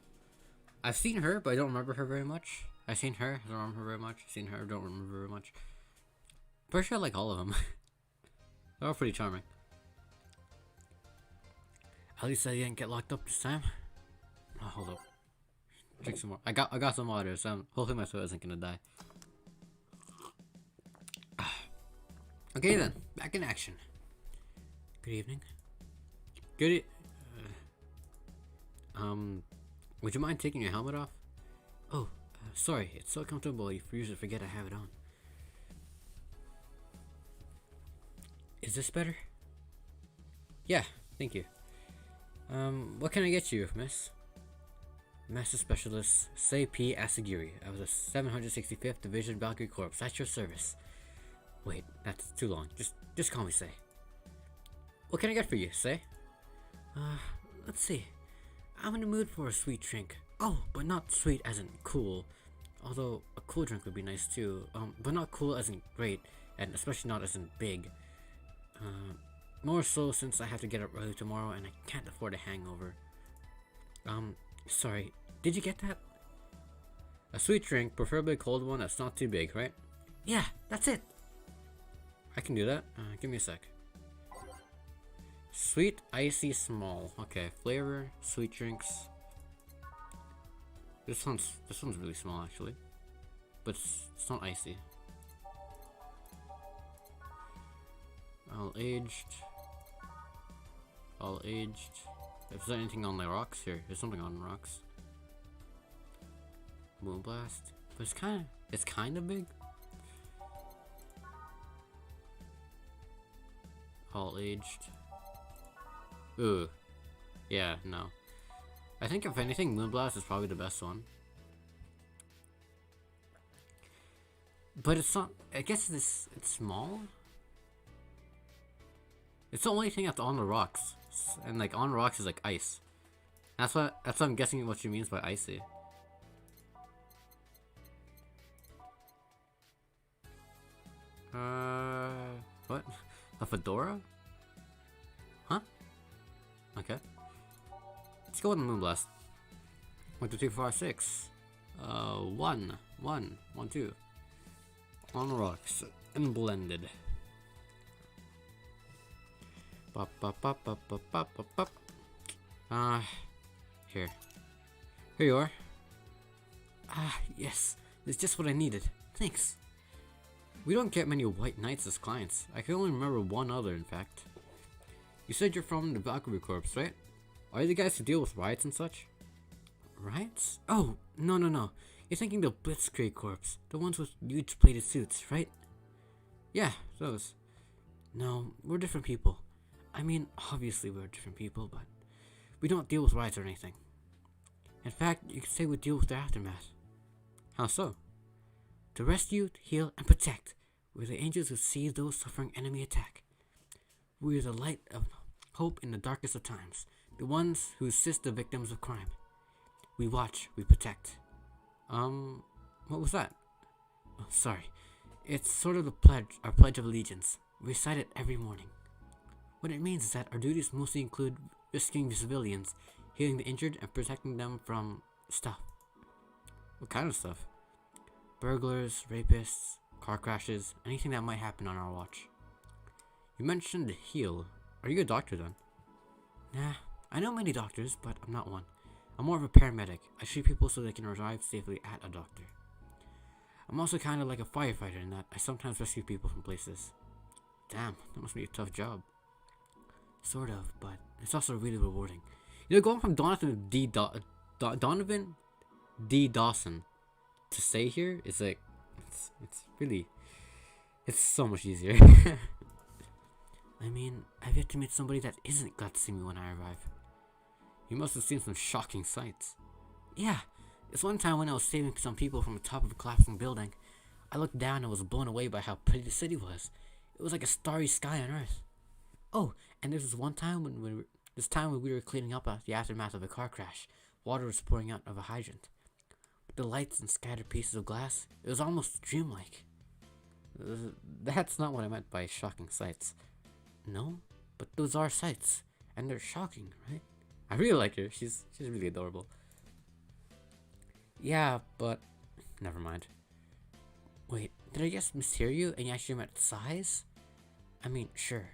Speaker 2: I've seen her, but I don't remember her very much. I've seen her, I don't remember her very much. I've seen her, I don't remember very much. Pretty sure I like all of them. They're all pretty charming. At least I didn't get locked up this time. Oh, hold up. Drink some more. I got some water, so hopefully my throat isn't gonna die. Okay then, back in action. Good evening. Would you mind taking your helmet off? Oh, sorry, it's so comfortable you usually forget I have it on. Is this better? Yeah, thank you. What can I get you, miss? Master Specialist Say P. Asagiri of the 765th Division Valkyrie Corps at your service. Wait, that's too long. Just call me Say. What can I get for you, Say? Let's see. I'm in the mood for a sweet drink. Oh, but not sweet as in cool. Although a cool drink would be nice too. But not cool as in great, and especially not as in big. More so since I have to get up early tomorrow and I can't afford a hangover. Sorry, did you get that? A sweet drink, preferably a cold one that's not too big, right? Yeah, that's it. I can do that. Give me a sec. Sweet, icy, small. Okay, flavor, sweet drinks. This one's really small actually, but it's not icy. All aged. If there's anything on the rocks here, there's something on the rocks. Moonblast, but it's kind of big. All aged. Ooh, yeah, no. I think if anything, Moonblast is probably the best one. But it's not. I guess it's small. It's the only thing that's on the rocks, and like on the rocks is like ice. That's what I'm guessing what she means by icy. What? A fedora? Huh? Okay. Let's go with the Moonblast. 1, 2, 3, 4, 5, 6. 1, 2. On the rocks and blended. Pop, pop, pop, pop, pop, pop, pop, pop. Here you are. Yes, it's just what I needed. Thanks. We don't get many white knights as clients. I can only remember one other, in fact. You said you're from the Valkyrie Corps, right? Are you the guys who deal with riots and such? Riots? Oh, no. You're thinking the Blitzkrieg Corps, the ones with huge plated suits, right? Yeah, those. No, we're different people. I mean, obviously we're different people, but we don't deal with riots or anything. In fact, you could say we deal with the aftermath. How so? To rescue, heal, and protect. We're the angels who see those suffering enemy attack. We are the light of hope in the darkest of times. The ones who assist the victims of crime. We watch, we protect. What was that? Oh, sorry. It's sort of the pledge, our pledge of allegiance. We recite it every morning. What it means is that our duties mostly include rescuing civilians, healing the injured, and protecting them from stuff. What kind of stuff? Burglars, rapists, car crashes, anything that might happen on our watch. You mentioned heal. Are you a doctor then? Nah, I know many doctors, but I'm not one. I'm more of a paramedic. I treat people so they can arrive safely at a doctor. I'm also kind of like a firefighter in that I sometimes rescue people from places. Damn, that must be a tough job. Sort of, but it's also really rewarding. You know, going from Donovan D. Dawson to stay here is like, it's so much easier. I mean, I've yet to meet somebody that isn't glad to see me when I arrive. You must have seen some shocking sights. Yeah, this one time when I was saving some people from the top of a collapsing building, I looked down and was blown away by how pretty the city was. It was like a starry sky on Earth. Oh, and there was one time when we were cleaning up the aftermath of a car crash. Water was pouring out of a hydrant. With the lights and scattered pieces of glass, it was almost dreamlike. That's not what I meant by shocking sights. No, but those are sights, and they're shocking, right? I really like her. She's really adorable. Yeah, but never mind. Wait, did I just mishear you and you actually meant sighs? I mean, sure.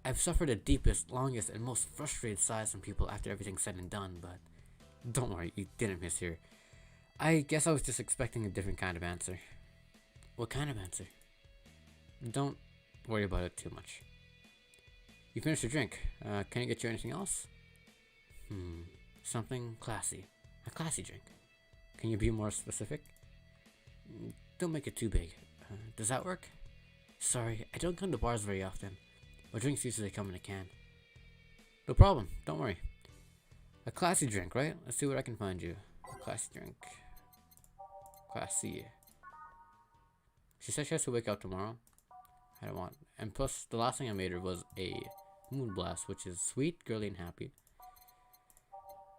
Speaker 2: I've suffered the deepest, longest, and most frustrated sighs from people after everything's said and done, but don't worry, you didn't mishear. I guess I was just expecting a different kind of answer. What kind of answer? Don't worry about it too much. You finished your drink. Can I get you anything else? Something classy. A classy drink. Can you be more specific? Don't make it too big. Does that work? Sorry, I don't come to bars very often. My drinks usually come in a can. No problem, don't worry. A classy drink, right? Let's see what I can find you. A classy drink. Classy. She said she has to wake up tomorrow. I don't want. And plus, the last thing I made her was a moon blast, which is sweet, girly, and happy.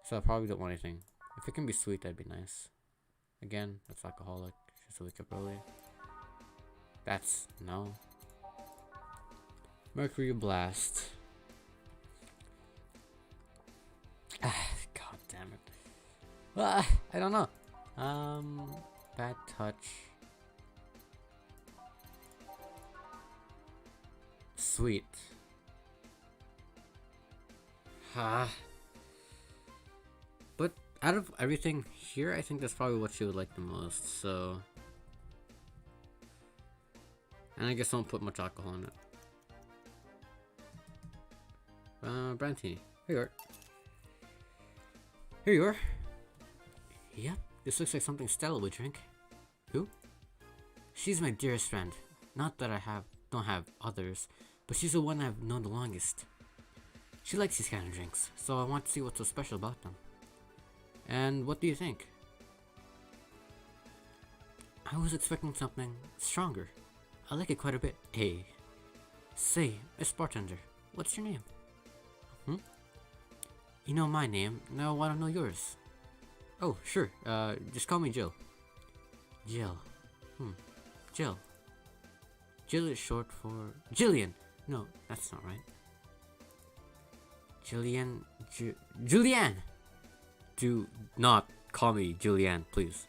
Speaker 2: So I probably don't want anything. If it can be sweet, that'd be nice. Again, that's alcoholic. She has to wake up early. That's no. Mercury blast. God damn it. I don't know. Bad touch. Sweet. But out of everything here, I think that's probably what she would like the most, so. And I guess I won't put much alcohol in it. Brantini. Here you are. Here you are. Yep, this looks like something Stella would drink. Who? She's my dearest friend. Not that I don't have others, but she's the one I've known the longest. She likes these kind of drinks, so I want to see what's so special about them. And what do you think? I was expecting something stronger. I like it quite a bit. Hey. Say, Miss Bartender, what's your name? You know my name, now I want to know yours. Oh, sure, just call me Jill. Jill. Jill. Jill is short for Jillian. No, that's not right. Julianne. Do not call me Julianne, please.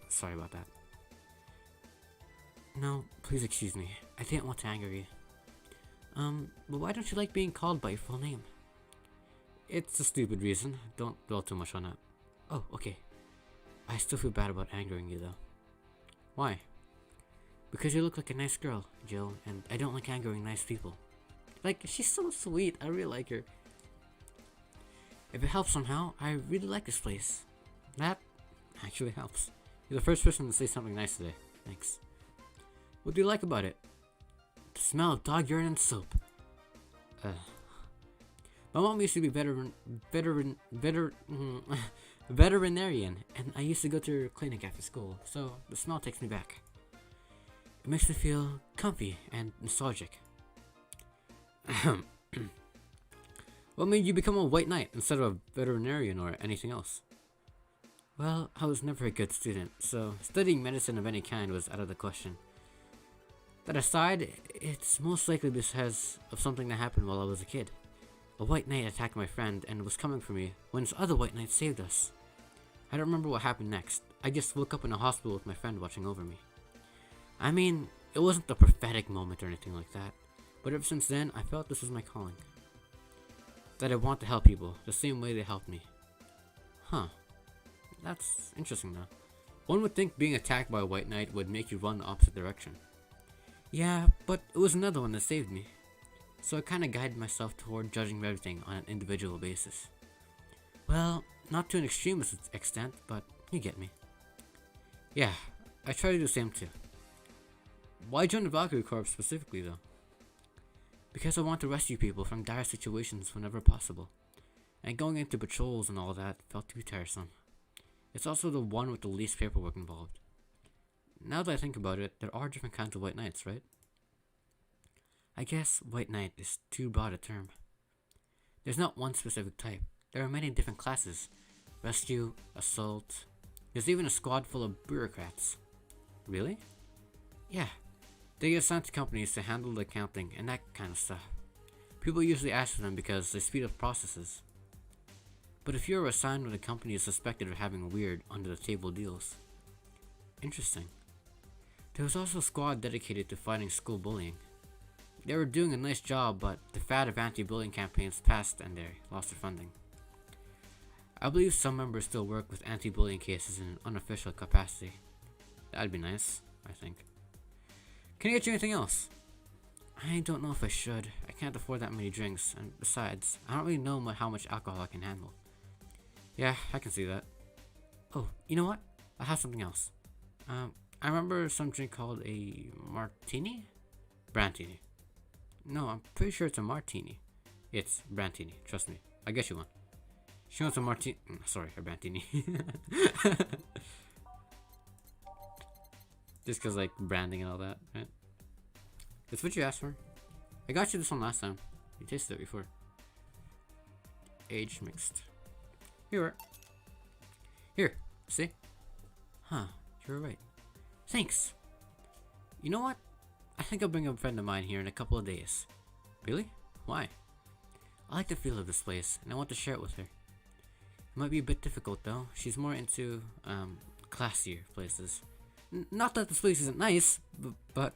Speaker 2: Sorry about that. No, please excuse me. I didn't want to anger you. But why don't you like being called by your full name? It's a stupid reason. Don't dwell too much on that. Oh, okay. I still feel bad about angering you, though. Why? Because you look like a nice girl, Jill, and I don't like angering nice people. Like, she's so sweet. I really like her. If it helps somehow, I really like this place. That actually helps. You're the first person to say something nice today. Thanks. What do you like about it? The smell of dog urine and soap. My mom used to be veterinarian, and I used to go to her clinic after school, so the smell takes me back. It makes me feel comfy and nostalgic. What made you become a white knight instead of a veterinarian or anything else? Well, I was never a good student, so studying medicine of any kind was out of the question. That aside, it's most likely because of something that happened while I was a kid. A white knight attacked my friend and was coming for me when this other white knight saved us. I don't remember what happened next. I just woke up in a hospital with my friend watching over me. I mean, it wasn't a prophetic moment or anything like that, but ever since then, I felt this was my calling. That I want to help people the same way they helped me. Huh. That's interesting though. One would think being attacked by a white knight would make you run the opposite direction. Yeah, but it was another one that saved me. So I kinda guided myself toward judging everything on an individual basis. Well, not to an extreme extent, but you get me. Yeah, I try to do the same too. Why join the Valkyrie Corps specifically though? Because I want to rescue people from dire situations whenever possible. And going into patrols and all that felt too tiresome. It's also the one with the least paperwork involved. Now that I think about it, there are different kinds of white knights, right? I guess white knight is too broad a term. There's not one specific type. There are many different classes. Rescue, assault. There's even a squad full of bureaucrats. Really? Yeah. They get assigned to companies to handle the accounting and that kind of stuff. People usually ask for them because they speed up processes. But if you're assigned when a company is suspected of having weird, under-the-table deals. Interesting. There was also a squad dedicated to fighting school bullying. They were doing a nice job, but the fad of anti-bullying campaigns passed and they lost their funding. I believe some members still work with anti-bullying cases in an unofficial capacity. That'd be nice, I think. Can I get you anything else? I don't know if I should. I can't afford that many drinks, and besides, I don't really know how much alcohol I can handle. Yeah, I can see that. Oh, you know what? I have something else. I remember some drink called a martini? Brantini. No, I'm pretty sure it's a martini. It's Brantini, trust me. I'll get you one. She wants a martini. Sorry, a Brantini. Just cause like branding and all that, right? That's what you asked for. I got you this one last time. You tasted it before. Age mixed. Here. See? Huh, you're right. Thanks. You know what? I think I'll bring a friend of mine here in a couple of days. Really? Why? I like the feel of this place, and I want to share it with her. It might be a bit difficult though. She's more into, classier places. Not that this place isn't nice, but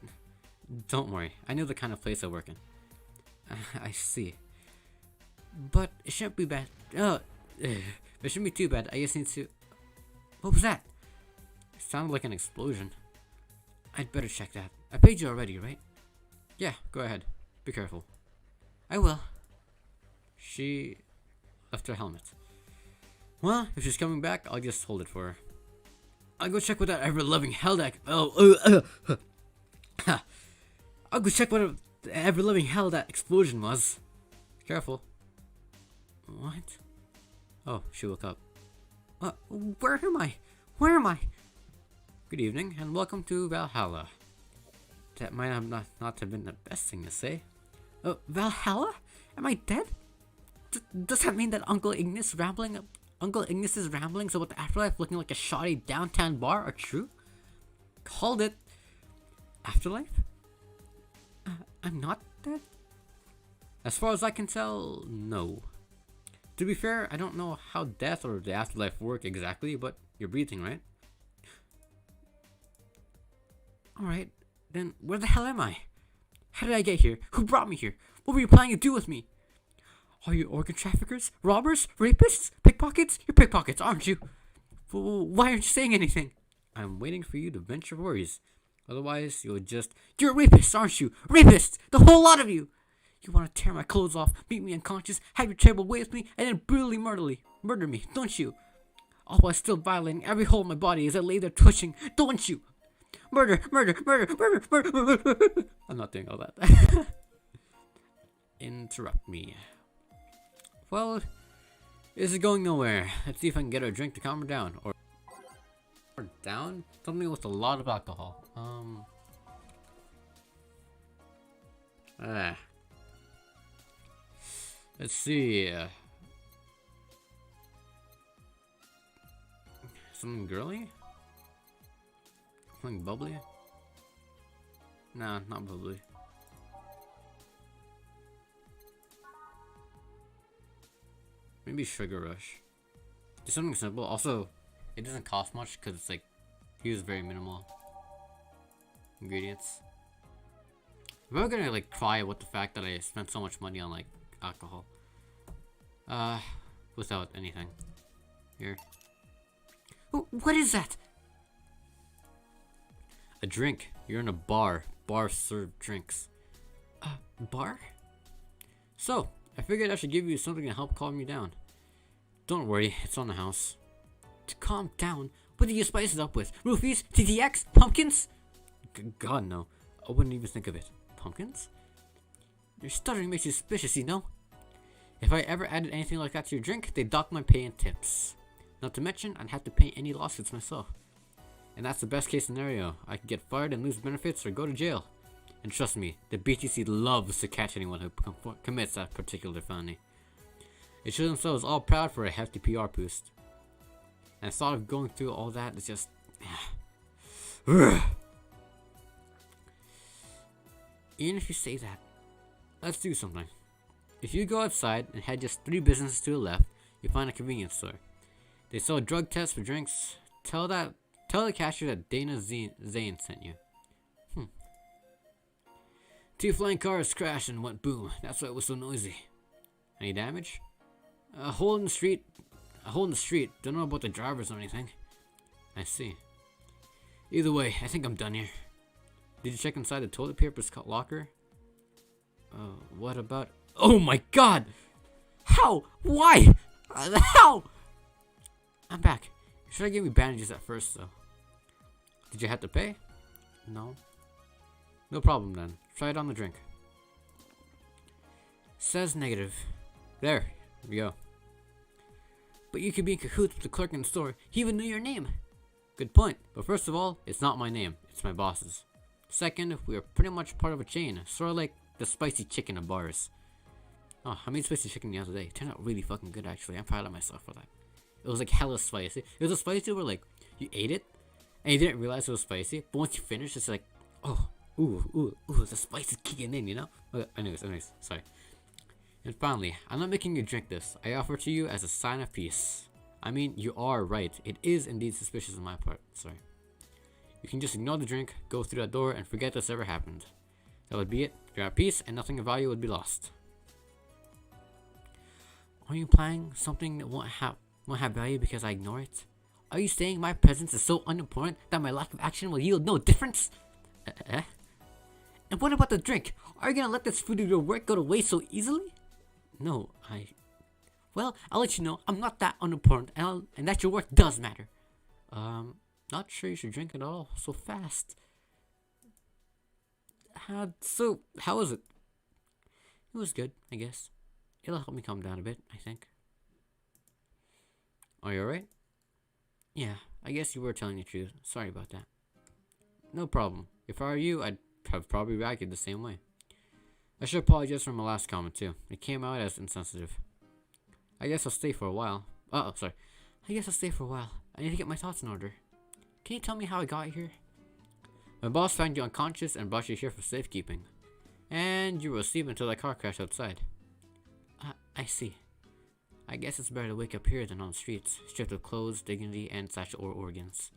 Speaker 2: don't worry. I know the kind of place I work in. I see. But it shouldn't be bad. It shouldn't be too bad. I just need to... What was that? It sounded like an explosion. I'd better check that. I paid you already, right? Yeah, go ahead. Be careful. I will. She left her helmet. Well, if she's coming back, I'll just hold it for her. I'll go check what that ever-loving hell that... I'll go check what the ever-loving hell that explosion was. Careful. What? Oh, she woke up. Where am I? Where am I? Good evening, and welcome to Valhalla. That might have not have been the best thing to say. Valhalla? Am I dead? Does that mean that Uncle Ignis's ramblings about the afterlife looking like a shoddy downtown bar are true? Called it. Afterlife? I'm not dead? As far as I can tell, no. To be fair, I don't know how death or the afterlife work exactly, but you're breathing, right? Alright, then where the hell am I? How did I get here? Who brought me here? What were you planning to do with me? Are you organ traffickers? Robbers? Rapists? Pickpockets? You're pickpockets, aren't you? Why aren't you saying anything? I'm waiting for you to vent your worries. Otherwise, you'll just... You're rapists, aren't you? Rapists! The whole lot of you! You want to tear my clothes off, beat me unconscious, have your table away with me, and then brutally murder me, don't you? All while still violating every hole in my body as I lay there twitching, don't you? Murder! I'm not doing all that. Interrupt me. Well, is it going nowhere? Let's see if I can get her a drink to calm her down. Or down? Something with a lot of alcohol. Let's see. Something girly? Something bubbly? Nah, not bubbly. Maybe Sugar Rush. Just something simple. Also, it doesn't cost much because it's like, use very minimal ingredients. I'm probably gonna like cry with the fact that I spent so much money on like alcohol. Without anything. Here. What is that? A drink. You're in a bar. Bars serve drinks. Bar? So, I figured I should give you something to help calm you down. Don't worry, it's on the house. To calm down? What do you spice it up with? Roofies? TTX? Pumpkins? God, no. I wouldn't even think of it. Pumpkins? Your stuttering makes you suspicious, you know? If I ever added anything like that to your drink, they'd dock my pay and tips. Not to mention, I'd have to pay any lawsuits myself. And that's the best case scenario. I could get fired and lose benefits or go to jail. And trust me, the BTC loves to catch anyone who commits that particular felony. They show themselves all proud for a hefty PR boost. And the thought of going through all that is just... Even if you say that, let's do something. If you go outside and head just 3 businesses to the left, you find a convenience store. They sell drug tests for drinks. Tell the cashier that Dana Zane sent you. 2 flying cars crashed and went boom. That's why it was so noisy. Any damage? A hole in the street. Don't know about the drivers or anything. I see. Either way, I think I'm done here. Did you check inside the toilet paper's locker? What about... Oh my god! How? Why? How? I'm back. You should have given me bandages at first, though. Did you have to pay? No. No problem, then. Try it on the drink. Says negative. There we go. But you could be in cahoots with the clerk in the store. He even knew your name. Good point. But first of all, it's not my name. It's my boss's. Second, we are pretty much part of a chain. Sort of like the spicy chicken of bars. Oh, I made spicy chicken the other day. It turned out really fucking good, actually. I'm proud of myself for that. It was like hella spicy. It was a spicy where like, you ate it, and you didn't realize it was spicy. But once you finish, it's like, oh, ooh, the spice is kicking in, you know? But anyways, sorry. And finally, I'm not making you drink this. I offer to you as a sign of peace. I mean, you are right. It is indeed suspicious on my part. Sorry. You can just ignore the drink, go through that door, and forget this ever happened. That would be it. You're at peace, and nothing of value would be lost. Are you planning something that won't have value because I ignore it? Are you saying my presence is so unimportant that my lack of action will yield no difference? And what about the drink? Are you gonna let this food of your work go to waste so easily? No, well, I'll let you know I'm not that unimportant, and that your work does matter. Not sure you should drink it all so fast. So, how was it? It was good, I guess. It'll help me calm down a bit, I think. Are you alright? Yeah, I guess you were telling the truth. Sorry about that. No problem. If I were you, I'd have probably reacted the same way. I should apologize for my last comment too. It came out as insensitive. I guess I'll stay for a while. I guess I'll stay for a while. I need to get my thoughts in order. Can you tell me how I got here? My boss found you unconscious and brought you here for safekeeping. And you were asleep until that car crashed outside. I see. I guess it's better to wake up here than on the streets, stripped of clothes, dignity, and such organs.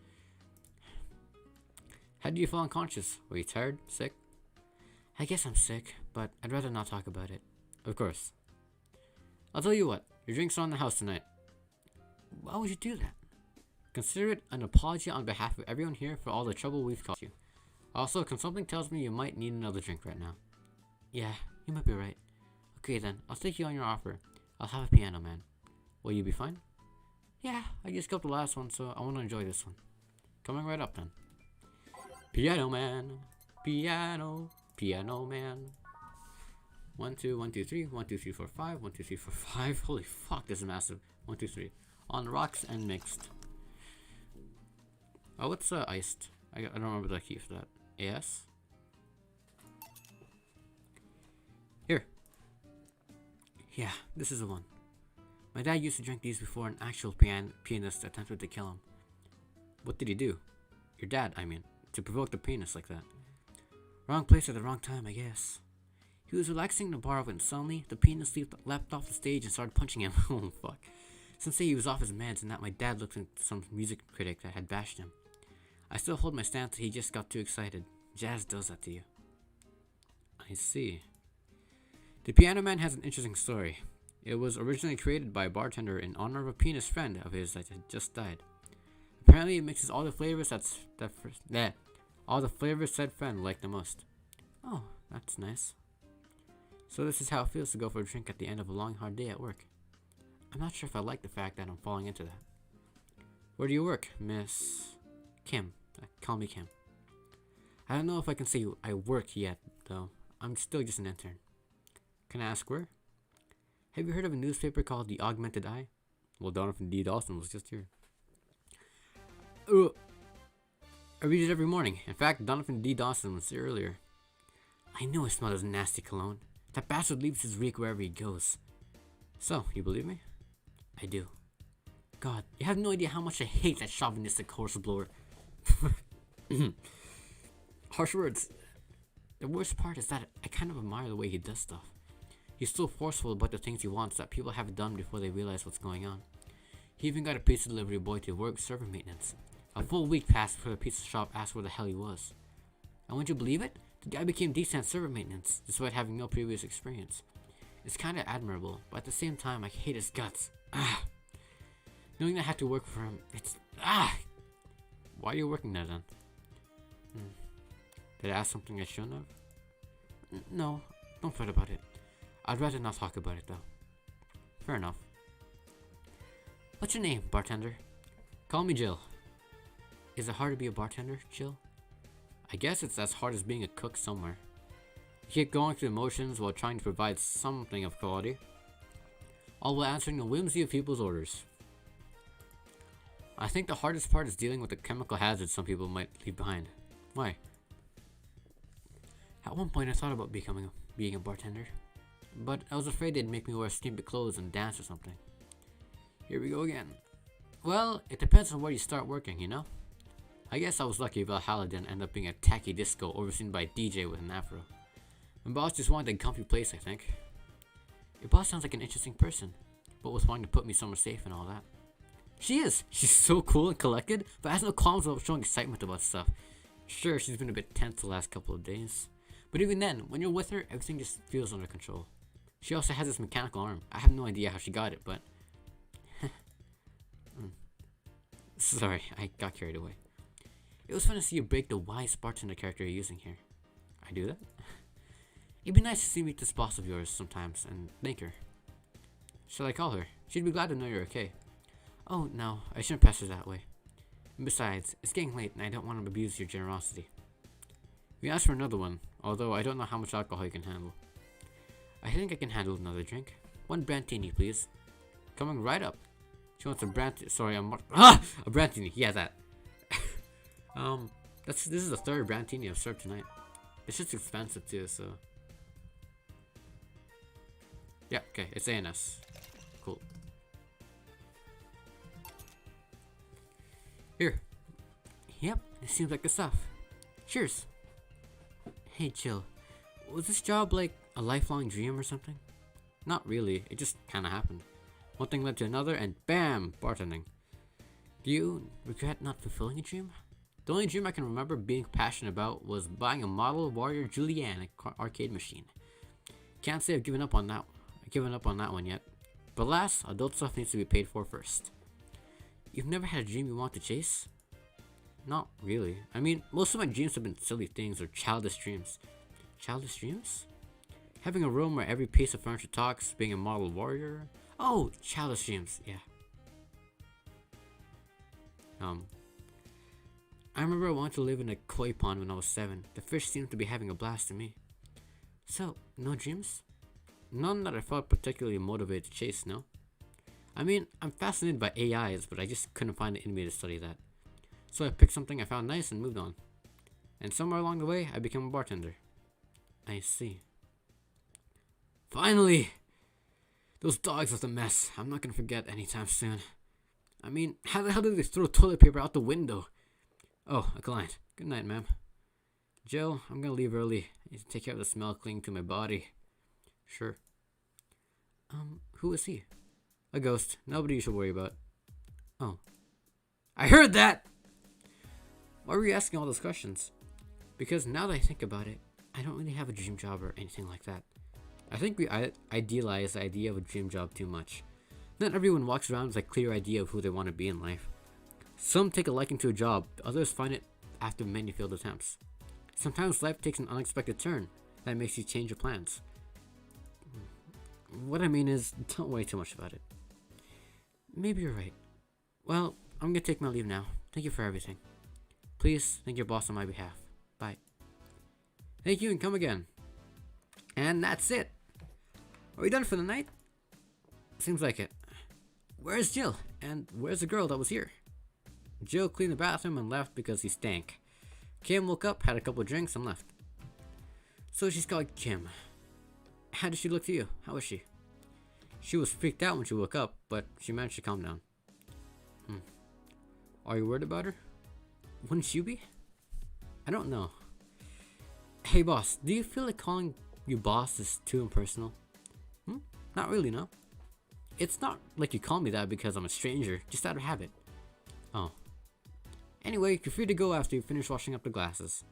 Speaker 2: How did you fall unconscious? Were you tired? Sick? I guess I'm sick, but I'd rather not talk about it. Of course. I'll tell you what, your drinks are on the house tonight. Why would you do that? Consider it an apology on behalf of everyone here for all the trouble we've caused you. Also, something tells me you might need another drink right now. Yeah, you might be right. Okay then, I'll take you on your offer. I'll have a piano man. Will you be fine? Yeah, I just got the last one, so I want to enjoy this one. Coming right up then. Piano man, piano man. 1 2 1 2 3 1 2 3 4 5 1 2 3 4 5. Holy fuck, this is massive. 1 2 3. On the rocks and mixed. Oh, what's iced? I don't remember the key for that. AS. Here. Yeah, this is the one. My dad used to drink these before an actual pianist attempted to kill him. What did he do? Your dad, I mean, to provoke the pianist like that. Wrong place at the wrong time, I guess. He was relaxing in the bar when suddenly the pianist leapt off the stage and started punching him. Oh fuck. Some say he was off his meds and that my dad looked at some music critic that had bashed him. I still hold my stance that he just got too excited. Jazz does that to you. I see. The Piano Man has an interesting story. It was originally created by a bartender in honor of a pianist friend of his that had just died. Apparently it mixes all the flavors all the flavors said friend liked the most. Oh, that's nice. So this is how it feels to go for a drink at the end of a long hard day at work. I'm not sure if I like the fact that I'm falling into that. Where do you work, Miss Kim? Call me Kim. I don't know if I can say I work yet, though. I'm still just an intern. Can I ask where? Have you heard of a newspaper called The Augmented Eye? Well, Donovan D. Dawson was just here. I read it every morning. In fact, Donovan D. Dawson was here earlier. I know I smell his nasty cologne. That bastard leaves his reek wherever he goes. So, you believe me? I do. God, you have no idea how much I hate that chauvinistic horseblower. Harsh words. The worst part is that I kind of admire the way he does stuff. He's so forceful about the things he wants that people haven't done before they realize what's going on. He even got a pizza delivery boy to work server maintenance. A full week passed before the pizza shop asked where the hell he was. And would you believe it? The guy became decent at server maintenance, despite having no previous experience. It's kinda admirable, but at the same time I hate his guts. Knowing that I have to work for him, it's Why are you working there then? Did I ask something I shouldn't have? No, don't fret about it. I'd rather not talk about it though. Fair enough. What's your name, bartender? Call me Jill. Is it hard to be a bartender, Jill? I guess it's as hard as being a cook somewhere. You keep going through the motions while trying to provide something of quality, all while answering the whimsy of people's orders. I think the hardest part is dealing with the chemical hazards some people might leave behind. Why? At one point I thought about being a bartender, but I was afraid they'd make me wear skimpy clothes and dance or something. Here we go again. Well, it depends on where you start working, you know? I guess I was lucky Valhalla didn't end up being a tacky disco overseen by a DJ with an afro. My boss just wanted a comfy place, I think. Your boss sounds like an interesting person, but was wanting to put me somewhere safe and all that. She is! She's so cool and collected, but has no qualms about showing excitement about stuff. Sure, she's been a bit tense the last couple of days, but even then, when you're with her, everything just feels under control. She also has this mechanical arm. I have no idea how she got it, but... Sorry, I got carried away. It was fun to see you break the wise bartender character you're using here. I do that? It'd be nice to see meet this boss of yours sometimes and thank her. Shall I call her? She'd be glad to know you're okay. Oh, no, I shouldn't pass her that way. And besides, it's getting late and I don't want to abuse your generosity. We asked for another one, although I don't know how much alcohol you can handle. I think I can handle another drink. One Brantini, please. Coming right up. She wants a a Brantini. Yeah, that. This is the third Brantini I've served tonight. It's just expensive too, so. Yeah, okay, it's ANS. Cool. Here. Yep, it seems like the stuff. Cheers. Hey, Jill. Was this job like a lifelong dream or something? Not really, it just kinda happened. One thing led to another and BAM! Bartending. Do you regret not fulfilling a dream? The only dream I can remember being passionate about was buying a model Warrior Julianne arcade machine. Can't say I've given up on that one yet. But alas, adult stuff needs to be paid for first. You've never had a dream you want to chase? Not really. I mean, most of my dreams have been silly things or childish dreams. Childish dreams? Having a room where every piece of furniture talks, being a model warrior. Oh, childish dreams, yeah. I remember I wanted to live in a koi pond when I was 7. The fish seemed to be having a blast to me. So, no dreams? None that I felt particularly motivated to chase, no? I mean, I'm fascinated by AIs, but I just couldn't find it in me to study that. So I picked something I found nice and moved on. And somewhere along the way, I became a bartender. I see. Finally! Those dogs left a mess. I'm not gonna forget anytime soon. I mean, how the hell did they throw toilet paper out the window? Oh, a client. Good night, ma'am. Jill, I'm gonna leave early. I need to take care of the smell clinging to my body. Sure. Who is he? A ghost. Nobody you should worry about. Oh. I heard that! Why were you asking all those questions? Because now that I think about it, I don't really have a dream job or anything like that. I think we idealize the idea of a dream job too much. Not everyone walks around with a clear idea of who they want to be in life. Some take a liking to a job, others find it after many failed attempts. Sometimes life takes an unexpected turn that makes you change your plans. What I mean is, don't worry too much about it. Maybe you're right. Well, I'm gonna take my leave now. Thank you for everything. Please thank your boss on my behalf. Bye. Thank you and come again. And that's it. Are we done for the night? Seems like it. Where's Jill? And where's the girl that was here? Jill cleaned the bathroom and left because he stank. Kim woke up, had a couple of drinks, and left. So she's called Kim. How did she look to you? How was she? She was freaked out when she woke up, but she managed to calm down. Are you worried about her? Wouldn't you be? I don't know. Hey boss, do you feel like calling you boss is too impersonal? Not really, no. It's not like you call me that because I'm a stranger, just out of habit. Oh. Anyway, you're free to go after you finish washing up the glasses.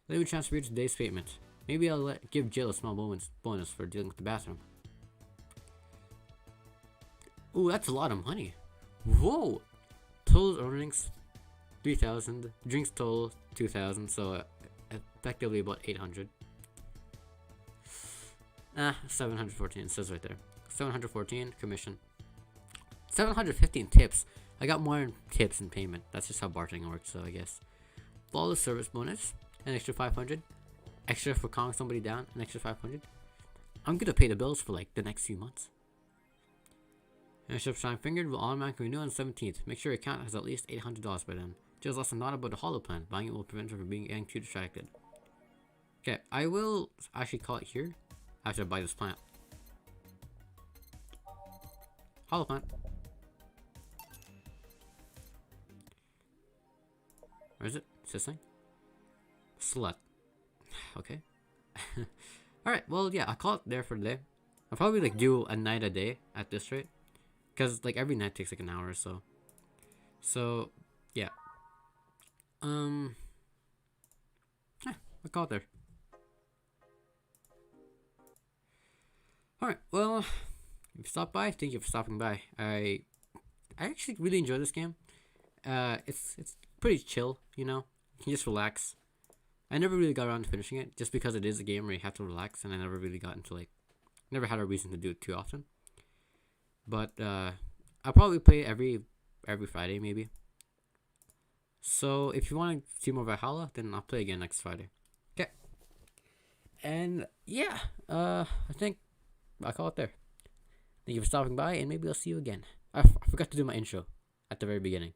Speaker 2: Let me transfer you to today's payment. Maybe I'll give Jill a small bonus for dealing with the bathroom. Ooh, that's a lot of money. Whoa! Total earnings 3,000. Drinks total 2,000, so effectively about 800. 714, it says right there. 714 commission. 715 tips. I got more tips in payment. That's just how bartending works, so I guess. Flawless service bonus, an extra 500. Extra for calming somebody down, an extra 500. I'm gonna pay the bills for like the next few months. Membership Shine Fingered will automatically renew on the 17th. Make sure your account has at least $800 by then. Just also not about the hollow plan. Buying it will prevent you from getting too distracted. Okay, I will actually call it here after I buy this plant. Hollow plant. Where is it? Is this thing? Slut. Okay. Alright, well, yeah, I'll call it there for today. I'll probably like do a night a day at this rate. Because like every night takes like an hour or so. So, yeah. I'll call it there. Alright, well, if you stopped by, thank you for stopping by. I actually really enjoy this game. It's pretty chill, you know. You can just relax. I never really got around to finishing it, just because it is a game where you have to relax, and I never really got into like, never had a reason to do it too often. But I'll probably play every Friday maybe. So if you want to see more Valhalla, then I'll play again next Friday. Okay. And yeah, I think I'll call it there. Thank you for stopping by, and maybe I'll see you again. I forgot to do my intro at the very beginning.